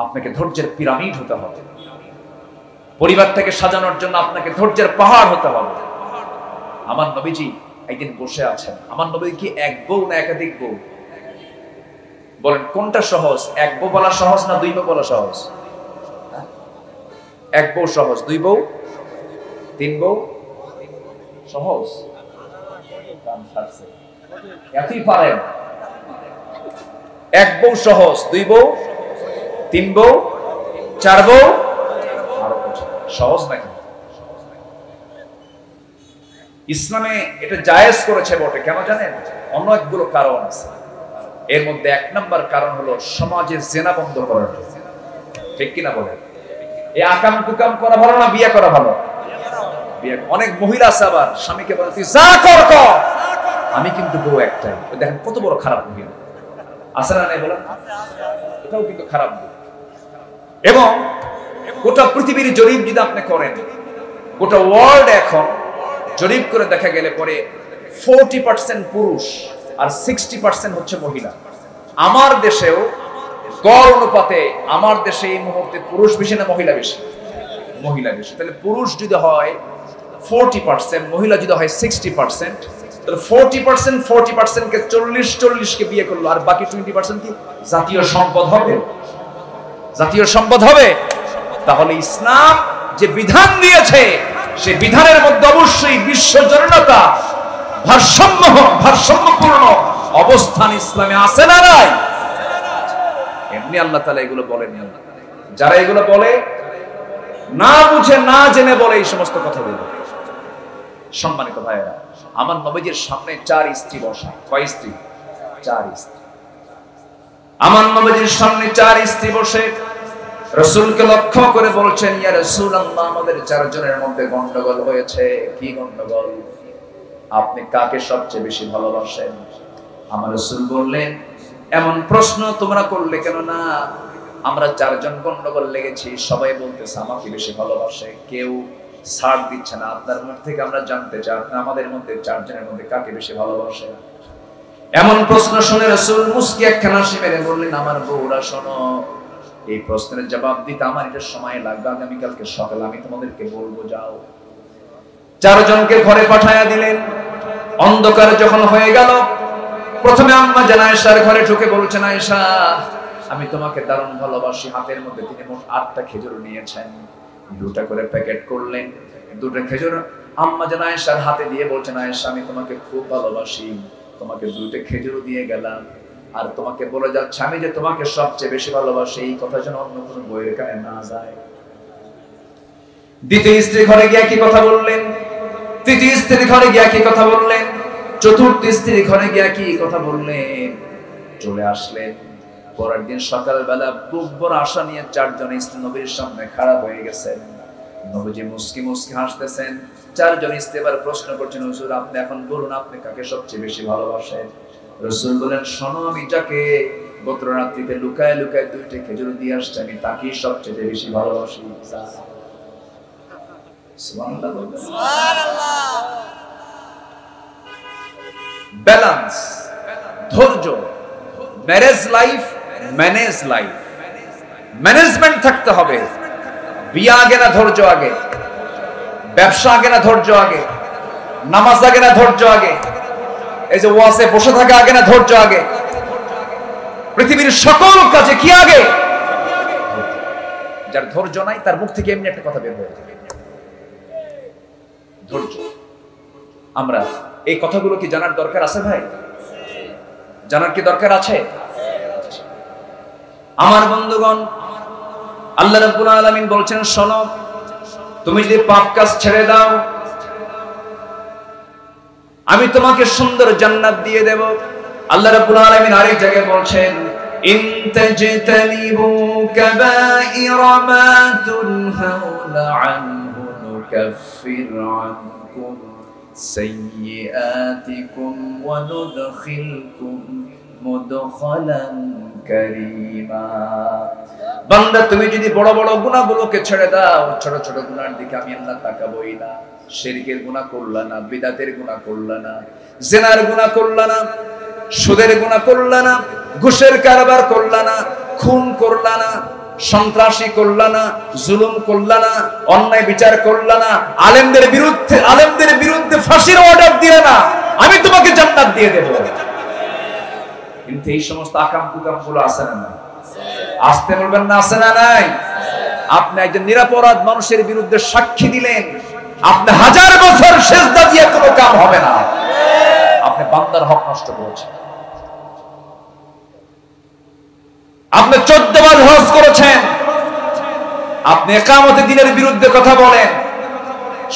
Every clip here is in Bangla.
আপনাকে ধৈর্যের পিরামিড হতে হবে। পরিবারটাকে সাজানোর জন্য আপনাকে ধৈর্যের পাহাড় হতে হবে। আমার নবীজি একদিন বসে আছেন। আমার নবী কি এক বউ না একাধিক বউ? বলেন কোনটা সহজ? এক বউ বলা সহজ না দুই বউ বলা সহজ? এক বউ সহজ, দুই বউ তিন বউ সহজ? এতই পারেন? এক বউ সহজ, দুই বউ তিন বউ চার বউ আরো সহজ নাকি? ইসলামে এটা জায়েজ করেছে বটে, কেন জানেন? অনেকগুলো কারণ আছে। এর মধ্যে এক নম্বর কারণ হলো সমাজে জিনা বন্ধ করার জন্য। ঠিক কিনা বলেন? এই আকাম কুকাম করা ভালো না বিয়ে করা ভালো? বিয়ে। অনেক মহিলা আছে আবার স্বামীকে বলে তুই যা কর কর, আমি কিন্তু বউ একটাই। দেখেন কত বড় খারাপ মহিলা আছে না নাই বলেন? এটাও কিন্তু খারাপ। এবং গোটা পৃথিবীর জরিপ যদি আপনি করেন, গোটা ওয়ার্ল্ড এখন জরিপ করে দেখা গেলে পরে 40% পুরুষ আর 60% হচ্ছে মহিলা। আমার দেশেও গড় অনুপাতে আমার দেশে এই মুহূর্তে পুরুষ বেশি না মহিলা বেশি? মহিলা বেশি। তাহলে পুরুষ যদি হয় 40%, মহিলা যদি হয় 60%, তাহলে 40% কে 40 কে বিয়ে করলো, আর বাকি 20% কি জাতীয় সম্পদ হবে? জাতীয় সম্পদ হবে। তাহলে ইসলাম যে বিধান দিয়েছে সেই বিধানের মধ্যে অবশ্যই বিশ্বজনীনতা, ভারসাম্যপূর্ণ অবস্থান ইসলামে আছে না নাই? এমনি আল্লাহ তাআলা এগুলো বলেনি। যারা এগুলো বলে না বুঝে না জেনে বলে এই সমস্ত কথাগুলো। সম্মানিত ভাইয়েরা, আমার নবীজির সামনে 4 স্ত্রী বসা। কয় স্ত্রী? 4 স্ত্রী। আমার নবীজির সামনে 4 স্ত্রী বসে রাসূলকে লক্ষ্য করে বলছেন, ইয়া রাসূলুল্লাহ, আমাদের 4 জনের মধ্যে গন্ডগোল হয়েছে। কি গন্ডগোল? আপনি কাকে সবচেয়ে বেশি ভালোবাসেন? আমার রাসূল বললেন, এমন প্রশ্ন তোমরা করলে কেন? না, আমরা 4 জন গন্ডগোল লেগেছি, সবাই বলতেছে আমাকে বেশি ভালোবাসে, কেউ ছাড় দিচ্ছে না। আপনার মুখ থেকে আমরা জানতে চাই আপনি আমাদের মধ্যে 4 জনের মধ্যে কাকে বেশি ভালোবাসেন? এমন প্রশ্ন শুনে রাসূল মুস্কি একখানা হাসি মেরে বললেন, আমার বউরা শোনো, এই প্রশ্নের জবাব দিতে আমার এটা সময় লাগবে, আগামীকালকে সকালে আমি তোমাদেরকে বলবো, যাও। 4 জনকে ঘরে পাঠায়া দিলেন। অন্ধকার যখন হয়ে গেল, প্রথমে আম্মা জান আয়েশার ঘরে ঢুকে বলছেন, আয়েশা, আমি তোমাকে দারুণ ভালোবাসি। হাতের মধ্যে তিনি মোট 8টা খেজুর নিয়েছেন, 2টা করে প্যাকেট করলেন। 2টা খেজুর আম্মা জান আয়েশার হাতে দিয়ে বলছেন, আয়েশা, আমি তোমাকে খুব ভালোবাসি, তোমাকে 2টা খেজুর দিয়ে গেলাম, আর তোমাকে বলে যাচ্ছে আমি যে তোমাকে সবচেয়ে বেশি ভালোবাসি, এই কথা যেন অন্য কোনো বইয়ের কানে না যায়। দ্বিতীয় স্ত্রী ঘরে গিয়ে কি কথা বললেন, তৃতীয় স্ত্রী ঘরে গিয়ে কি কথা বললেন, চতুর্থ স্ত্রী ঘরে গিয়ে কি কথা বললেন। চলে আসলেন। পরের দিন সকালবেলা বুক ভরা আশা নিয়ে 4 জন স্ত্রী নবীর সামনে খাড়া হয়ে গেছেন। নবীজি মুস্কি মুস্কি হাসতেছেন। 4 জন স্ত্রী এবার প্রশ্ন করছেন, হুজুর আপনি এখন বলুন আপনি কাকে সবচেয়ে বেশি ভালোবাসেন? রাসূল বলেন, শোনো, আমি যাকে গত রাত্রিতে লুকায় লুকায় 2টা খেজুর দিয়ে আসছে, আমি তাকেই সবচেয়ে বেশি ভালোবাসি। সুবহানাল্লাহ, সুবহানাল্লাহ। ব্যালেন্স, ধৈর্য, marriage life, manage life, management থাকতে হবে। বিয়ে আগে না ধৈর্য আগে? ব্যবসা আগে না ধৈর্য আগে? নামাজ আগে না ধৈর্য আগে? এই যে ওয়াজে বসে থাকা আগে না ধৈর্য আগে? পৃথিবীর সকল কাজে কি আগে? যার ধৈর্য নাই তার মুখ থেকে এমনি একটা কথা বের হয়ে যায়, ধৈর্য। আমরা এই কথাগুলো কি জানার দরকার আছে ভাই? জানার কি দরকার আছে? আমার বন্ধুগণ, আল্লাহ রাব্বুল আলামিন বলছেন, শোনো, তুমি যদি পাপ কাজ ছেড়ে দাও, আমি তোমাকে সুন্দর জান্নাত দিয়ে দেব। আল্লাহ রাব্বুল আলামিন আরেক জায়গায় বলছেন, ইন তাজতানিবু কাবাইরা মা তুনহাউনা আনহু নুকাফির আনকুম সাইয়্যাতিকুম ওয়া নুদখিলকুম মুদখালান কারীমা। বান্দা, তুমি যদি বড় বড় গুনাহগুলোকে ছেড়ে দাও, ছোট ছোট গুনার দিকে আমি আল্লাহ তাকাবই না। শিরকের গুনাহ করলা না, বিদআতের গুনাহ করলা না, জিনার গুনাহ করলা না, সুদের গুনাহ করলা না, ঘুষের কারবার করলা না, খুন করলা না, সন্ত্রাসী করলা না, জুলুম করলা না, অন্যায় বিচার করলা না, আলেমদের বিরুদ্ধে ফাঁসির অর্ডার দিলে না, আমি তোমাকে জান্নাত দিয়ে দেব। কিন্তু এই সমস্ত আকাম কুকাম গুলো আছে না নাই? আসতে বলবেন না, আছে না নাই? আপনি একজন নিরপরাধ মানুষের বিরুদ্ধে সাক্ষী দিলেন, আপনি 1000 বছর সেজদা দিয়ে কোনো কাম হবে না, আপনি বান্দার হক নষ্ট করেছেন। আপনি 14 বার হজ করেছেন, আপনি ইকামতে দ্বীনের বিরুদ্ধে কথা বলেন।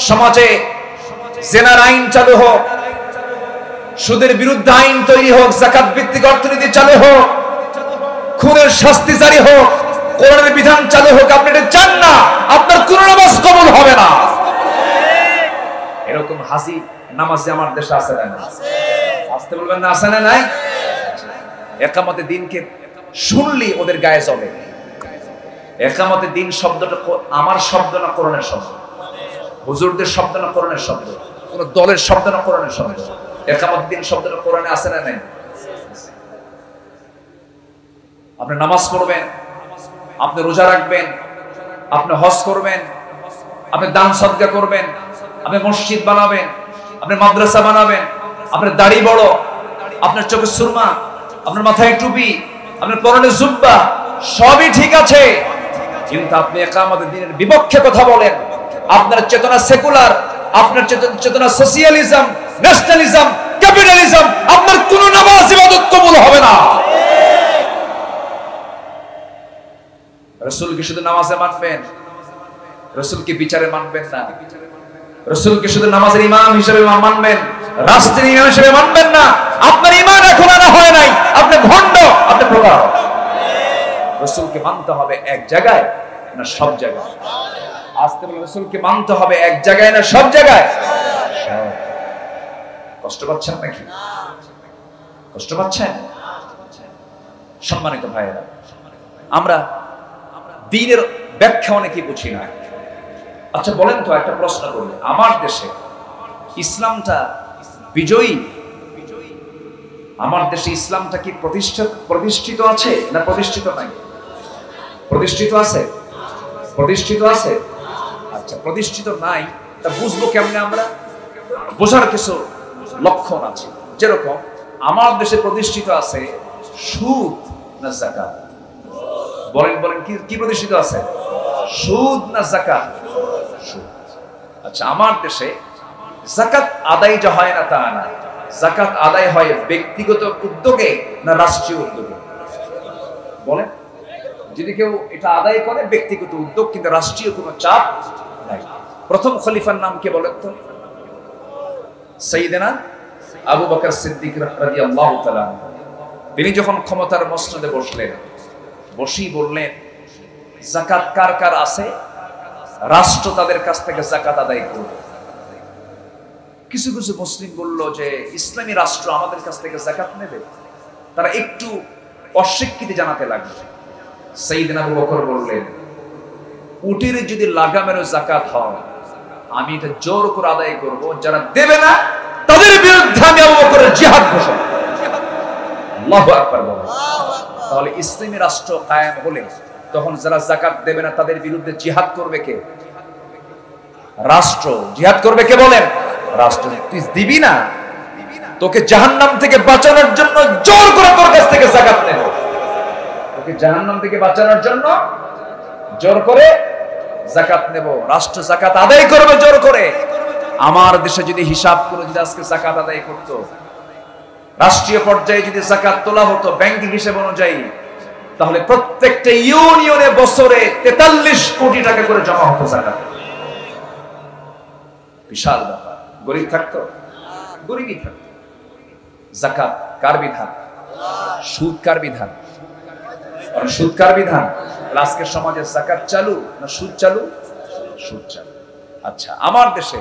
সমাজে জেনার আইন চালু হোক, সুদের বিরুদ্ধে আইন তৈরি হোক, যাকাত ভিত্তিক অর্থনীতি চালু হোক, খুনের শাস্তি জারি হোক, কোরআনের বিধান চালু হোক, আপনি এটা চান না, আপনার কোন নামাজ কবুল হবে না। এরকম হাসি নামাজে আমার দেশে আছে না? আসতে বলবেন না, আছে না নাই? ইকামতে দ্বীনকে শুনলি ওদের গায়ে জ্বলে। ইকামতে দ্বীন শব্দটা আমার শব্দ না, কোরআনের শব্দ। হুজুরদের শব্দ না, কোরআনের শব্দ। কোন দলের শব্দ না, কোরআনের শব্দ। ইকামতে দ্বীন শব্দটা কোরআনে আছে না নাই? আপনি নামাজ পড়বেন, আপনি রোজা রাখবেন, আপনি হজ করবেন, আপনি দান সদকা করবেন, আপনি মসজিদ বানাবেন, আপনি মাদ্রাসা বানাবেন, আপনার দাড়ি বড়, আপনার চোখে সুরমা, আপনার মাথায় টুপি, আপনার পরনে জুব্বা, সবই ঠিক আছে, কিন্তু আপনি ইকামতে দ্বীনের বিপক্ষে কথা বলেন। আপনার চেতনা সেকুলার, আপনার চেতনা সোশিয়ালিজম, ন্যাশনালিজম, ক্যাপিটালিজম, আপনার কোন নামাজ ইবাদত কবুল হবে না। রাসূলকে শুধু নামাজে মানবেন, রাসূলকে বিচারে মানবেন না। রাসূলকে শুধু নামাজের ইমাম হিসেবে মানবেন, রাষ্ট্রের ইমাম হিসেবে মানবেন না। আপনার ঈমান এখন আনা হয় নাই, আপনি ভণ্ড, আপনি প্রতারক। রাসূলকে মানতে হবে এক জায়গায় না সব জায়গায়? আসতে বলে রাসূলকে মানতে হবে এক জায়গায় না সব জায়গায়? কষ্ট পাচ্ছেন নাকি? কষ্ট পাচ্ছেন? সম্মানিত ভাইয়েরা, আমরা দ্বীনের ব্যাখ্যা অনেকেই বুঝি না। আচ্ছা বলেন তো, একটা প্রশ্ন করি, আমার দেশে ইসলামটা বিজয়ী? আমার দেশে ইসলামটা কি প্রতিষ্ঠিত আছে না প্রতিষ্ঠিত নাই? প্রতিষ্ঠিত আছে? প্রতিষ্ঠিত আছে। আচ্ছা, প্রতিষ্ঠিত নাই, তা বুঝবো কেমনে আমরা? বোঝার কিছু লক্ষণ আছে। যেরকম আমার দেশে প্রতিষ্ঠিত আছে সুদ না যাকাত? বলেন বলেন, কি প্রতিষ্ঠিত আছে? সুদ না যাকাত? সুদ। আচ্ছা, আমার দেশে যাকাত আদায় যা হয় না তা না, যাকাত আদায় হয় ব্যক্তিগত উদ্যোগে না রাষ্ট্রীয় উদ্যোগে? বলেন, যদি কেউ এটা আদায় করে ব্যক্তিগত উদ্যোগ, কিন্তু রাষ্ট্রীয় কোনো চাপ নাই। প্রথম খলিফার নাম কে বলেন তো? সাইয়েদনা আবু বকর সিদ্দিক রাদিয়াল্লাহু তাআলা। তিনি যখন ক্ষমতার মসনদে বসলেন, বসি বললেন, যাকাত কার কার আছে, রাষ্ট্র তাদের কাছ থেকে যাকাত আদায় করবে। কিছু কিছু মুসলিম বলল যে ইসলামী রাষ্ট্র আমাদের কাছ থেকে যাকাত নেবে। তারা একটু অস্বীকৃতি জানাতে লাগলো। সাইয়েদনা আবু বকর বললেন, উটের যদি লাগামেরও যাকাত হয়, আমি এটা জোর করে আদায় করব, যারা দেবে না তাদের বিরুদ্ধে আমি আবু বকরের জিহাদ ঘোষণা। আল্লাহু আকবার বলেন। তাহলে ইসলামী রাষ্ট্র কায়েম হলে তখন যারা যাকাত দেবে না তাদের বিরুদ্ধে জিহাদ করবে কে? রাষ্ট্র। জিহাদ করবে কে বলেন? রাষ্ট্র। তুই দিবি না, তোকে জাহান্নাম থেকে বাঁচানোর জন্য জোর করে তোর কাছ থেকে যাকাত নেব। তোকে জাহান্নাম থেকে বাঁচানোর জন্য জোর করে যাকাত নেব। রাষ্ট্র যাকাত আদায় করবে জোর করে। আমার দেশে যদি হিসাব করে যদি আজকে যাকাত আদায় করতো, রাষ্ট্রীয় পর্যায়ে যদি যাকাত তোলা হতো ব্যাংকিং হিসেব অনুযায়ী, তাহলে প্রত্যেকটা ইউনিয়নে বছরে 43 কোটি টাকা করে জমা হতো যাকাত। বিশাল ব্যাপার। গরিব থাকতো? গরিবই থাকতো। যাকাত কার বিধান? সুদ কার বিধান? আর সুদ কার বিধান? আজকের সমাজে যাকাত চালু না সুদ চালু? সুদ চালু। আচ্ছা, আমার দেশে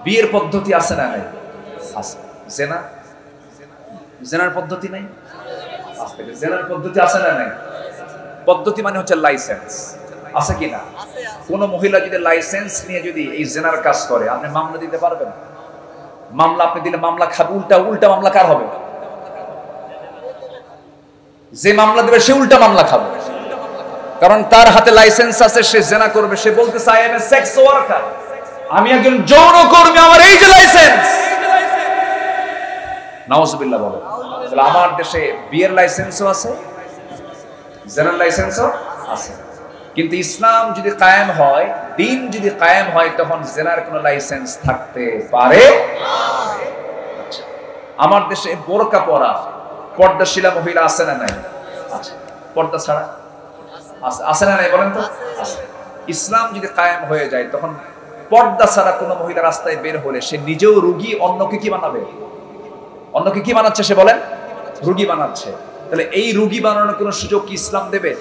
বিয়ের পদ্ধতি আছে না নাই? আছে। জেনা, জেনার পদ্ধতি নাই? আজ থেকে জেনার পদ্ধতি আছে না নাই? পদ্ধতি মানে হচ্ছে লাইসেন্স, আছে কি না? কোন মহিলা যদি লাইসেন্স নিয়ে যদি এই জেনার কাজ করে, আপনি মামলা দিতে পারবেন? মামলা আপনি দিলে মামলা খাবে, উল্টা মামলা কার হবে? যে মামলা দেবে সে উল্টা মামলা খাবে। কারণ তার হাতে লাইসেন্স আছে, সে জেনা করবে, সে বলতেছে I M A sex worker, আমি একজন যৌনকর্মী, আমার এই যে লাইসেন্স। নাউজুবিল্লাহ বলে। তাহলে আমার দেশে বিয়ের লাইসেন্সও আছে, জেনার লাইসেন্সও আছে। কিন্তু ইসলাম যদি কায়েম হয়, দিন যদি কায়েম হয়, তখন জেনার কোনো লাইসেন্স থাকতে পারে না। আমার দেশে বোরকা পরা পর্দাশীলা মহিলা আছে না নাই? আছে। পর্দা ছাড়া আছে না নাই বলেন তো? আছে। ইসলাম যদি কায়েম হয়ে যায়, তখন পর্দা ছাড়া কোনো মহিলা রাস্তায় বের হলে সে নিজেও রোগী, অন্যকে কি বানাবে? অন্যকে কি বানাচ্ছে সে? বলেন, রোগী বানাচ্ছে। তাহলে এই রোগী বানানোর কোনো সুযোগ কি ইসলাম দেবে?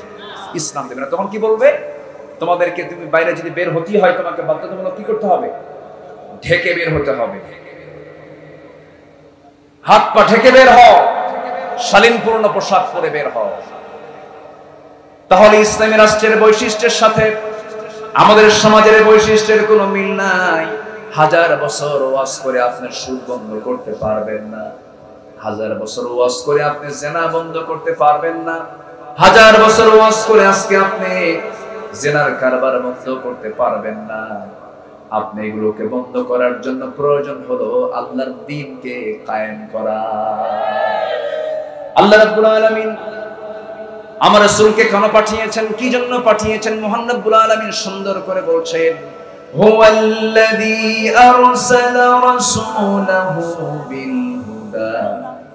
ইসলাম দেবে না। তখন কি বলবে? তোমাদেরকে, তুমি বাইরে যদি বের হতেই হয়, তোমাকে বাধ্যতামূলক কি করতে হবে? ঢেকে বের হতে হবে। হাত পা ঢেকে বের হও, শালীনপূর্ণ পোশাক পরে বের হও। তাহলে ইসলামী রাষ্ট্রের বৈশিষ্ট্যের সাথে আমাদের সমাজের বৈশিষ্ট্যের কোনো মিল নাই। হাজার বছর ওয়াজ করে আপনি সুদ বন্ধ করতে পারবেন না, হাজার বছর ওয়াজ করে আপনি জেনা বন্ধ করতে পারবেন না, হাজার বছর ওয়াজ করে আজকে আপনি জেনার কারবার বন্ধ করতে পারবেন না। আপনি এগুলোকে বন্ধ করার জন্য প্রয়োজন হলো আল্লাহর দ্বীনকে কায়েম করা। আল্লাহ রাব্বুল আলামিন আমার রাসূলকে কেন পাঠিয়েছেন, কি জন্য পাঠিয়েছেন? মহান রাব্বুল আলামিন সুন্দর করে বলছেন, হুয়াল্লাযী আরসালা রাসূলাহু বিল হুদা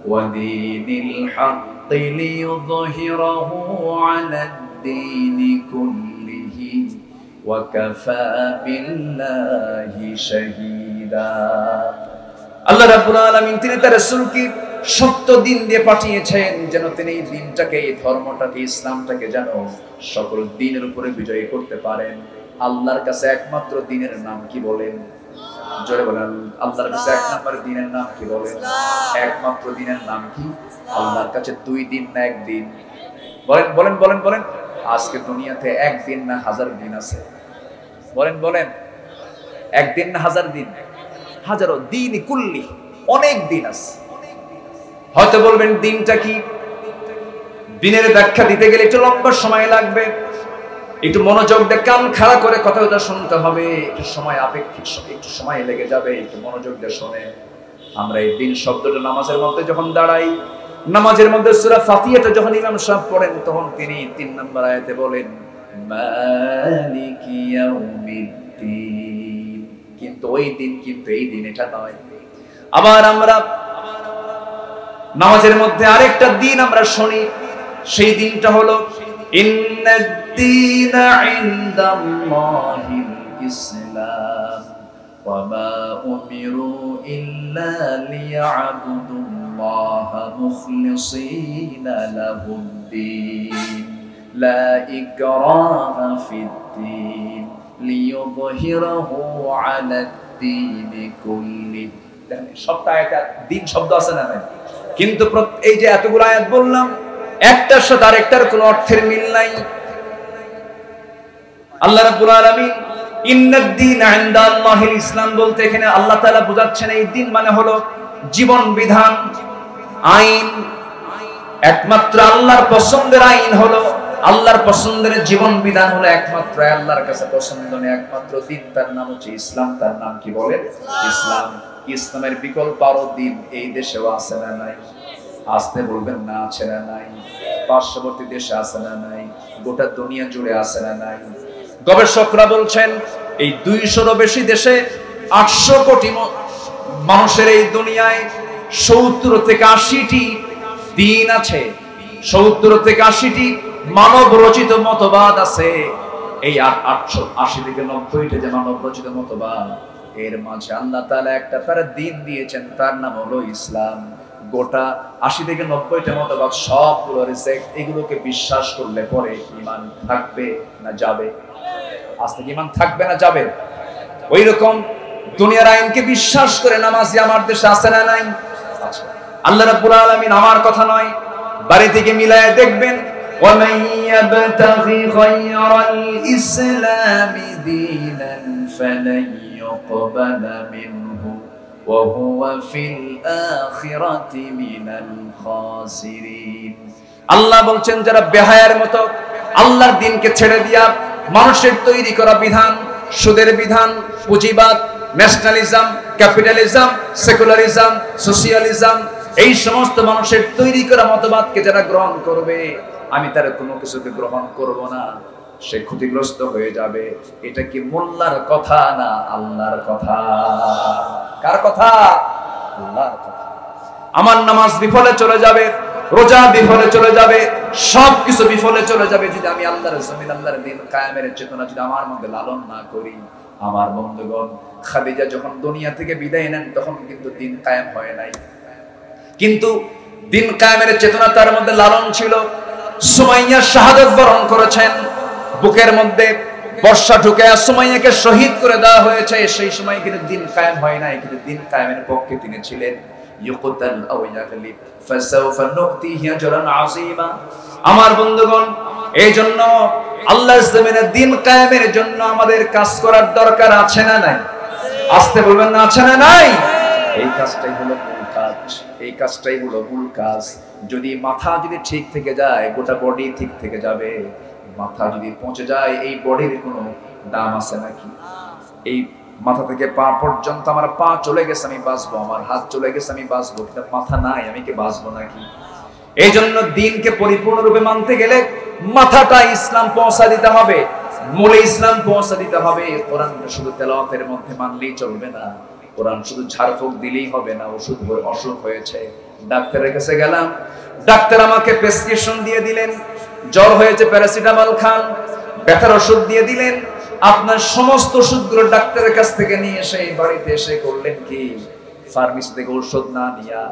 ওয়া দীনিল হাক্কি লিইয়ুযহিরাহু আলাদ দীনি কুল্লিহি ওয়া কাফা বিল্লাহি শাহীদা। আল্লাহ রাব্বুল আলামিন তিনি তার রাসূলকে সত্য দিন দিয়ে পাঠিয়েছেন, যেন তিনি এই দিনটাকে, এই ধর্মটাকে, ইসলামটাকে যেন সকল দিনের উপরে বিজয়ী করতে পারেন। আল্লাহর কাছে একমাত্র দিনের নাম কি বলেন? জোরে বলেন। আল্লাহর কাছে এক নম্বর দিনের নাম কি বলেন? একমাত্র দিনের নাম কি? আল্লাহর কাছে দুই দিন না একদিন? বলেন বলেন বলেন বলেন। আজকে দুনিয়াতে একদিন না হাজার দিন আছে? বলেন বলেন। একদিন না হাজার দিন? হাজারো দিন, কুল্লি, অনেক দিন আছে। হয়তো বলবেন দিনটা কি? দিনের ব্যাখ্যা দিতে গেলে একটু লম্বা সময় লাগবে, একটু মনোযোগ দিয়ে কান খাড়া করে কথাটা শুনতে হবে, একটু সময় আপেক্ষিক, একটু সময় লেগে যাবে, একটু মনোযোগ দিয়ে শোনেন। আমরা এই দিন শব্দটা নামাজের মধ্যে যখন দাঁড়াই, নামাজের মধ্যে সূরা ফাতিহাটা যখন ইমাম সাহেব পড়েন, তখন তিনি 3 নম্বর আয়াতে বলেন মালিকি ইয়াউমিদ্দিন। কিন্তু ওই দিন, কিন্তু এই দিন এটা নয়। আবার আমরা নামাজের মধ্যে আরেকটা দিন আমরা শুনি, সেই দিনটা হলো ইন্নাদ-দীনা ইনদাল্লাহিল ইসলাম ওয়া মা উমিরু ইল্লা লিয়া'বুদুল্লাহা মুখলিসিনা লাহুদ-দীন লা ইকরাহা ফিদ-দীন লিইয়ুযহিরাহু আলাদ-দীনি কুল্লিহি। সবটা একটা দিন শব্দ আছে না নাই? কিন্তু এই যে এতগুলো আয়াত বললাম, একটার সাথে আরেকটার কোনো অর্থের মিল নাই। আল্লাহ রাব্বুল আলামিন ইন্নাদ-দীনা ইনদাল্লাহিল ইসলাম বলতে এখানে আল্লাহ তাআলা বোঝাচ্ছেন এই দিন মানে হলো জীবন বিধান, আইন। একমাত্র আল্লাহর পছন্দের আইন হলো, আল্লাহর পছন্দের জীবন বিধান হলো একমাত্র আল্লাহর কাছে পছন্দনীয় একমাত্র দিন, তার নাম হচ্ছে ইসলাম। তার নাম কি বলেন? ইসলাম। ইসলামের বিকল্প আরো দিন এই দেশেও আছে না নাই? আসতে বলবেন না আছে না নাই? পার্শ্ববর্তী দেশে আছে না নাই? গোটা দুনিয়া জুড়ে আছে না নাই? গবেষকরা বলছেন এই 200-রও বেশি দেশে 800 কোটি মানুষের এই দুনিয়ায় 70 থেকে 80টি দিন আছে, 70 থেকে 80টি মানব রচিত মতবাদ আছে। এই 880 থেকে 90টা যে মানব রচিত মতবাদ, এর মাঝে আল্লাহ তাআলা একটা তার দিন দিয়েছেন, তার নাম হলো ইসলাম। গোটা 80 থেকে 90টা মতবাদ সবগুলো রিজেক্ট। এগুলোকে বিশ্বাস করলে পরে ঈমান থাকবে না যাবে? আজ থেকে ঈমান থাকবে না যাবে? ওই রকম দুনিয়ার আইনকে বিশ্বাস করে নামাজি আমার দেশে আছে না নাই? আচ্ছা, আল্লাহ রাব্বুল আলামিন আমার কথা নয়, বাড়ি থেকে মিলায়ে দেখবেন, وَمَن يَبْتَغِ غَيْرَ الْإِسْلَامِ دِينًا فَلَن يُقْبَلَ مِنْهُ وَهُوَ فِي الْآخِرَةِ مِنَ الْخَاسِرِينَ। আল্লাহ বলছেন যারা বেহায়ার মতো আল্লাহর দিনকে ছেড়ে দিয়া মানুষের তৈরি করা বিধান, সুদের বিধান, পুঁজিবাদ, ন্যাশনালিজম, ক্যাপিটালিজম, সেকুলারিজম, সোশিয়ালিজম, এই সমস্ত মানুষের তৈরি করা মতবাদকে যারা গ্রহণ করবে, আমি তার কোনো কিছুকে গ্রহণ করব না, সে ক্ষতিগ্রস্ত হয়ে যাবে। এটা কি মোল্লার কথা না আল্লাহর কথা? কার কথা? আল্লাহর কথা। আমার নামাজ বিফলে চলে যাবে, রোজা বিফলে চলে যাবে, সবকিছু বিফলে চলে যাবে যদি আমি আল্লাহর জমিন, আল্লাহর দিন কায়েমের চেতনা যদি আমার মধ্যে লালন না করি। আমার বন্ধুগণ, খাদিজা যখন দুনিয়া থেকে বিদায় নেন তখন কিন্তু দিন কায়েম হয় নাই, কিন্তু দিন কায়েমের চেতনা তার মধ্যে লালন ছিল। সুমাইয়া শাহাদাত বরণ করেছেন, বুকের মধ্যে বর্ষা ঢুকে সুমাইয়াকে শহীদ করে দেওয়া হয়েছে। সেই সময় কিন্তু দিন কায়েম হয় নাই, কিন্তু দিন কায়েমের পক্ষে তিনি ছিলেন। ইউকতাল আও ইয়াগলিব ফাসাউফা নুতিহি আজরান আযীমা। আমার বন্ধুগণ, এই জন্য আল্লাহর জমিনে দিন কায়েমের জন্য আমাদের কাজ করার দরকার আছে না নাই? আসতে বলবেন না, আছে না নাই? এই কাজটাই হলো মূল কাজ, এই কাজটাই হলো মূল কাজ। যদি মাথা যদি ঠিক থেকে যায়, গোটা বডি ঠিক থেকে যাবে। মাথা যদি পৌঁছে যায়, এই বডির কোনো দাম আছে নাকি? এই মাথা থেকে পা পর্যন্ত আমার পা চলে গেছে আমি বাঁচবো, আমার হাত চলে গেছে আমি বাঁচবো, কিন্তু মাথা নাই, আমি কি বাঁচবো নাকি? এই জন্য দিনকে পরিপূর্ণরূপে মানতে গেলে মাথাটা ইসলাম পৌঁছা দিতে হবে, মূলে ইসলাম পৌঁছা দিতে হবে। কোরআনটা শুধু তেলাওয়াতের মধ্যে মানলেই চলবে না, কোরআন শুধু ঝাড়ফুঁক দিলেই হবে না। অসুখ হয়েছে, ডাক্তারের কাছে গেলাম, ডাক্তার আমাকে প্রেসক্রিপশন দিয়ে দিলেন, জ্বর হয়েছে প্যারাসিটামল খান, ব্যথার ওষুধ দিয়ে দিলেন। আপনার সমস্ত ওষুধগুলো ডাক্তারের কাছ থেকে নিয়ে এসে বাড়িতে এসে করলেন কি? ফার্মেসি থেকে ওষুধ না নিয়া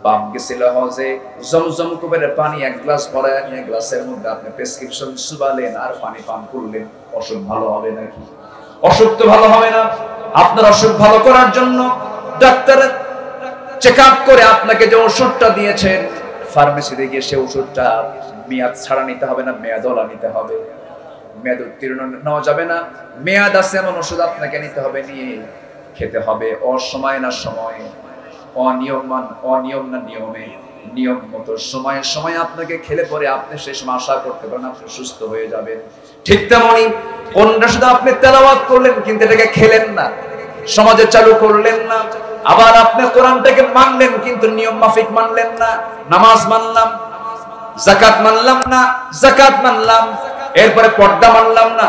বাম গেছিল হজে, জমজম কুবের পানি এক গ্লাস ভরায় নিয়ে গ্লাসের মধ্যে আপনি প্রেসক্রিপশন চুবালেন আর পানি পান করলেন। অসুখ ভালো হবে নাকি? অসুখ তো ভালো হবে না। আপনার অসুখ ভালো করার জন্য ডাক্তার চেক আপ করে আপনাকে যে ওষুধটা দিয়েছেন, ফার্মেসিতে গিয়ে সে ওষুধটা মেয়াদ ছাড়া নিতে হবে না, মেয়াদওয়ালা নিতে হবে। মেয়াদ উত্তীর্ণ নেওয়া যাবে না, মেয়াদ আছে এমন ওষুধ আপনাকে নিতে হবে, নিয়ে খেতে হবে। অসময় না সময়ে, অনিয়ম না নিয়মে, নিয়ম মতো সময়ে সময়ে আপনাকে খেলে পরে আপনি সেই সময় আশা করতে পারেন আপনি সুস্থ হয়ে যাবেন। ঠিক তেমনই কোনটা শুধু আপনি তেলাওয়াত করলেন কিন্তু এটাকে খেলেন না, সমাজে চালু করলেন না। আবার আপনি কোরআনটাকে মানলেন কিন্তু নিয়ম মাফিক মানলেন না। নামাজ মানলাম, যাকাত মানলাম না, যাকাত মানলাম, এরপরে পর্দা মানলাম না,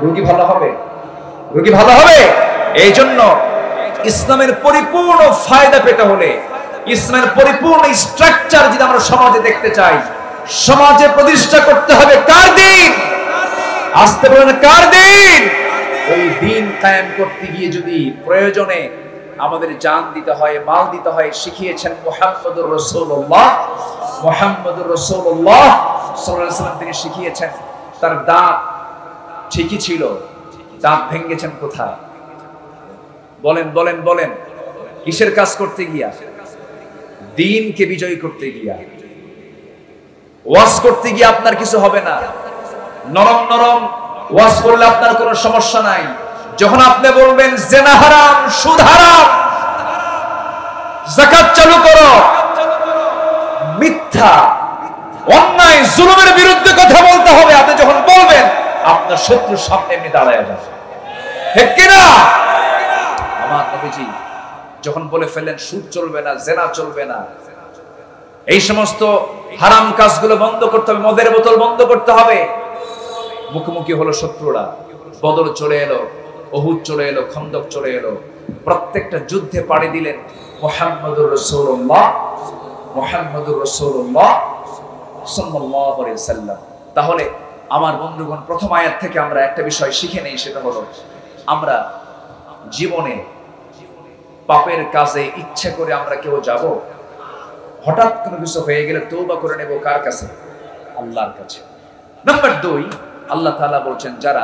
রোগী ভালো হবে? রোগী ভালো হবে? এই জন্য ইসলামের পরিপূর্ণ ফায়দা পেতে হলে, ইসলামের পরিপূর্ণ স্ট্রাকচার যদি আমরা সমাজে দেখতে চাই, সমাজে প্রতিষ্ঠা করতে হবে কার দিন? আসতে বলেন কার দিন? ওই দিন কায়েম করতে গিয়ে যদি প্রয়োজনে আমাদের জান দিতে হয়, মাল দিতে হয়, শিখিয়েছেন মুহাম্মদুর রাসূলুল্লাহ। মুহাম্মদুর রাসূলুল্লাহ সাল্লাল্লাহু আলাইহি ওয়াসাল্লাম তিনি শিখিয়েছেন। তার দাঁত ঠিকই ছিল, দাঁত ভেঙেছেন কোথায়? বলেন বলেন বলেন। কিসের কাজ করতে গিয়া? দ্বীনকে বিজয়ী করতে গিয়া। ওয়াজ করতে গিয়ে আপনার কিছু হবে না, নরম নরম ওয়াজ করলে আপনার কোনো সমস্যা নাই। যখন আপনি বলবেন জিনা হারাম, সুদ হারাম, যাকাত চালু করো, মিথ্যা অন্যায় জুলুমের বিরুদ্ধে কথা বলতে হবে, আপনি যখন বলবেন আপনার শত্রুর সামনে এমনি দাঁড়ায় যাবে, ঠিক কিনা? আমার নবীজি যখন বলে ফেললেন সুদ চলবে না, জিনা চলবে না, এই সমস্ত হারাম কাজগুলো বন্ধ করতে হবে, মদের বোতল বন্ধ করতে হবে, মুখোমুখি হলো শত্রুরা। বদর চলে এলো, উহুদ চলে এলো, খন্দক চলে এলো, প্রত্যেকটা যুদ্ধে পাড়ি দিলেন মুহাম্মদুর রাসূলুল্লাহ, মুহাম্মদুর রাসূলুল্লাহ সাল্লাল্লাহু আলাইহি ওয়াসাল্লাম। তাহলে আমার বন্ধুগণ, প্রথম আয়াত থেকে আমরা একটা বিষয় শিখে নেই, সেটা হলো আমরা জীবনে পাপের কাজে ইচ্ছে করে আমরা কেউ যাব? হঠাৎ কোনো কিছু হয়ে গেলে তওবা করে নেব কার কাছে? আল্লাহর কাছে। নাম্বার 2, আল্লাহ তাআলা বলছেন যারা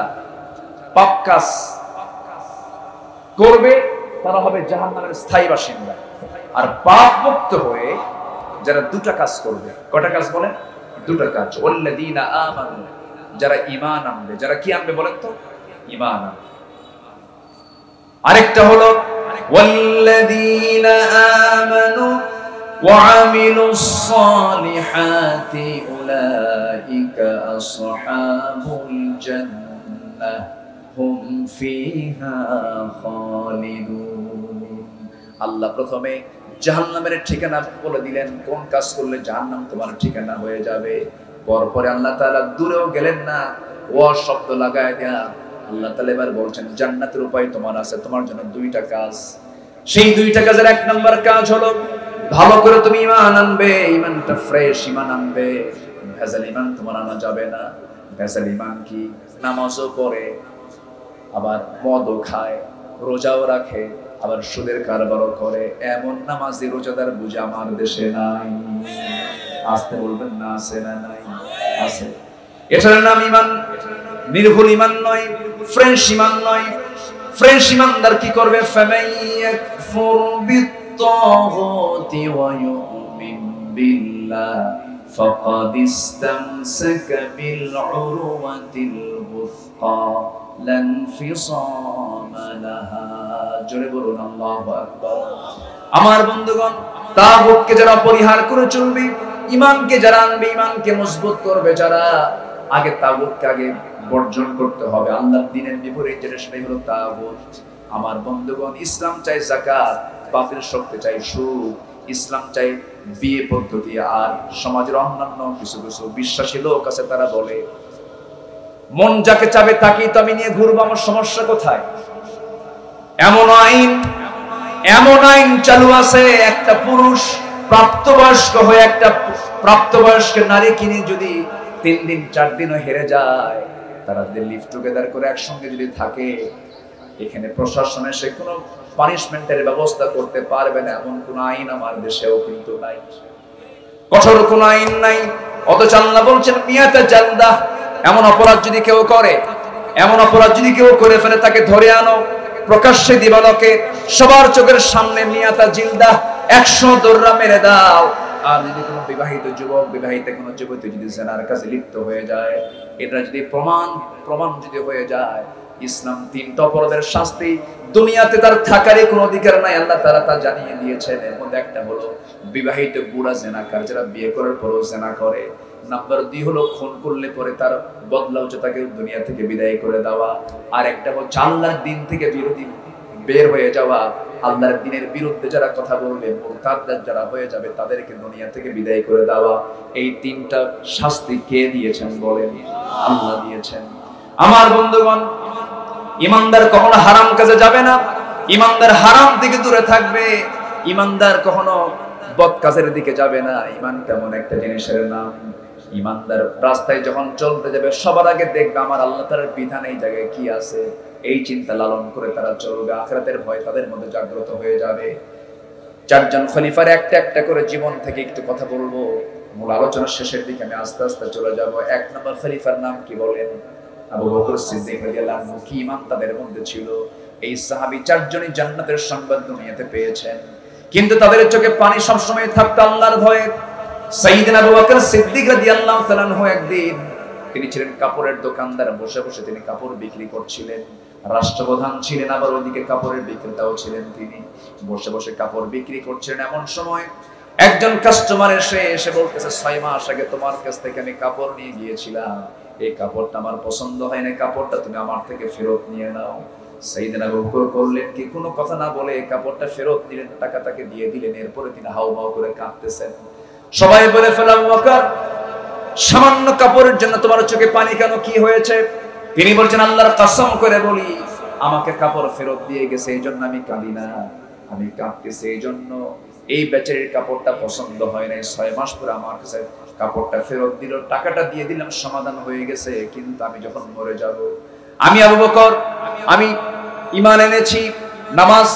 পাপ কাজ করবে তারা হবে জাহান্নামের স্থায়ী বাসিন্দা। আর পাপ মুক্ত হয়ে যারা দুটা কাজ করবে, কয়টা কাজ বলেন? দুটা কাজ। ওয়াল্লাযীনা আমানু, যারা ঈমান আনবে। যারা কি আনবে বলেন তো? ঈমান আনবে। আরেকটা হলো ওয়াল্লাযীনা আমানু ওয়া আমিলুস সালিহাতি উলাইকা আসহাবুল জান্নাহ হুম ফিহা খালিদুন। আল্লাহ প্রথমে জাহান্নামের ঠিকানা বলে দিলেন, কোন কাজ করলে জাহান্নাম তোমার ঠিকানা হয়ে যাবে। পরপরে আল্লাহ তাআলা দূরেও গেলেন না, ও শব্দ লাগায় দেয়া আল্লাহ তাআলা এবার বলছেন জান্নাতের উপায় তোমার আছে, তোমার জন্য দুইটা কাজ। সেই দুইটা কাজের এক নাম্বার কাজ হলো ভালো করে তুমি ঈমান আনবে, ঈমানটা ফ্রেশ ঈমান আনবে। ভেজাল ঈমান তোমার আনা যাবে না। ভেজাল ঈমান কি? নামাজও পড়ে, আবার মদও খায়, রোজাও রাখে, আবার সুদের কারবারও করে, এমন নামাজি রোজাদার বুঝে আমার দেশে নাই। আসতে বলবেন না, আছে না নাই? আছে। এটার নাম ঈমান। নির্ভুল ঈমান নয়, ফ্রেশ ঈমান নয়। ফ্রেশ ঈমানদার কি করবে? ফামাইয়াকফুর বিত্তাগুতি ওয়া ইউমিন বিল্লাহ ফাকাদ ইসতামসাকা বিল উরওয়াতিল বুসকা লান ফিসামা লাহা। জোরে বলুন আল্লাহু আকবার। আমার বন্ধুগণ, তাগুতকে যারা পরিহার করে চলবে, ঈমানকে যারা আনবে, ঈমানকে মজবুত করবে যারা, আগে তাগুতকে আগে বর্জন করতে হবে। আল্লাহর দ্বীনের বিপরীত যেটা, সেটাই হলো তাগুত। আমার বন্ধুগণ, ইসলাম চাই যাকাত, বাতিল শক্তি চাই সুদ, ইসলাম চাই বিয়ে পদ্ধতি। আর সমাজের অন্যান্য কিছু কিছু বিশ্বাসী লোক আছে, তারা বলে মন যাকে চাবে তাকেই তো আমি নিয়ে ঘুরবো, আমার সমস্যা কোথায়? এমন আইন চালু আছে, একটা পুরুষ প্রাপ্তবয়স্ক হয়ে একটা প্রাপ্তবয়স্ক নারী কিনে যদি 3 দিন 4 দিনও হেরে যায়, তারা যদি লিভ টুগেদার করে একসঙ্গে যদি থাকে, এখানে প্রশাসনে সে কোনো পানিশমেন্টের ব্যবস্থা করতে পারবে না, এমন কোন আইন আমার দেশেও কিন্তু নাই। কঠোর কোন আইন নাই। অথচ আল্লাহ বলছেন মিয়াতা জালদা, এমন অপরাধ যদি কেউ করে, এমন অপরাধ যদি কেউ করে ফেলে, তাকে ধরে আনো, প্রকাশ্যে দিবালোকে সবার চোখের সামনে মিয়াতা জিলদা 100 দৌড়া মেরে দাও। আর যদি কোনো বিবাহিত যুবক, বিবাহিত কোনো যুবতী যদি জিনার কাছে লিপ্ত হয়ে যায়, এটা যদি প্রমাণ যদি হয়ে যায়, ইসলাম 3টা অপরাধের শাস্তি, দুনিয়াতে তার থাকারই কোনো অধিকার নাই, আল্লাহ তাআলা তা জানিয়ে দিয়েছেন। এর মধ্যে একটা হলো বিবাহিত বুড়া জিনাকার, যারা বিয়ে করার পরও জিনা করে। নাম্বার 2 হলো খুন করলে পরে তার বদলা হচ্ছে তাকে দুনিয়া থেকে বিদায় করে দেওয়া। আর একটা হচ্ছে আল্লাহর দ্বীন থেকে বিরোধী বের হয়ে যাওয়া, আল্লাহর দ্বীনের বিরুদ্ধে যারা কথা বলবে, মুরতাদ যারা হয়ে যাবে, তাদেরকে দুনিয়া থেকে বিদায় করে দেওয়া। এই 3টা শাস্তি কে দিয়েছেন বলেন? আল্লাহ দিয়েছেন। আমার বন্ধুগণ, ঈমানদার কখনো হারাম কাজে যাবে না, ঈমানদার হারাম থেকে দূরে থাকবে, ঈমানদার কখনো বদ কাজের দিকে যাবে না। ঈমান তেমন একটা জিনিসের নাম, ঈমানদার রাস্তায় যখন চলতে যাবে, সবার আগে দেখবে আমার আল্লাহ তাআলার বিধান এই জায়গায় কি আছে, এই চিন্তা লালন করে তারা চলবে। আখিরাতের ভয় তাদের মধ্যে জাগ্রত হয়ে যাবে। 4 জন খলিফার একটা একটা করে জীবন থেকে একটু কথা বলবো, মূল আলোচনার শেষের দিকে আমি আস্তে আস্তে চলে যাব। 1 নম্বর খলিফার নাম কি বলেন? আবু বকর সিদ্দিক রাদিয়াল্লাহু আনহু। কি ঈমান তাদের মধ্যে ছিল! এই সাহাবী 4 জনই জান্নাতের সংবাদ দুনিয়াতে পেয়েছেন, কিন্তু তাদের চোখে পানি সবসময় থাকতো আল্লাহর ভয়ে। সাইয়েদনা আবু বকর সিদ্দিক রাদিয়াল্লাহু তাআলা আনহু একদিন, তিনি ছিলেন কাপড়ের দোকানদার, বসে বসে তিনি কাপড় বিক্রি করছিলেন। রাষ্ট্রপ্রধান ছিলেন, আবার ওইদিকে কাপড়ের বিক্রেতাও ছিলেন। তিনি বসে বসে কাপড় বিক্রি করছিলেন। এমন সময় একজন কাস্টমার এসে বলতেছে, 6 মাস আগে তোমার কাছ থেকে আমি কাপড় নিয়ে গিয়েছিলাম, এই কাপড়টা আমার পছন্দ হয় না, কাপড়টা তুমি আমার থেকে ফেরত নিয়ে নাও। সাইয়েদনা আবু বকর করলেন কি, কোনো কথা না বলে কাপড়টা ফেরত নিলেন, টাকা তাকে দিয়ে দিলেন। এরপরে তিনি হাউমাউ করে কাঁদতেছেন। সবাই বলে ফেলল, আবু বকর, সামান্য কাপড়ের জন্য তোমার চোখে পানি কেন, কি হয়েছে? তিনি বলছেন, আল্লাহর কসম করে বলি, আমাকে কাপড় ফেরত দিয়ে গেছে, এই জন্য আমি কাঁদি না, আমি কাঁদতেছি এই জন্য এই বেচারির কাপড়টা পছন্দ হয় নাই। 6 মাস পরে আমার কাছে কাপড়টা ফেরত দিল, টাকাটা দিয়ে দিলাম, সমাধান হয়ে গেছে। কিন্তু আমি যখন মরে যাব, আমি আবু বকর, আমি ঈমান এনেছি, নামাজ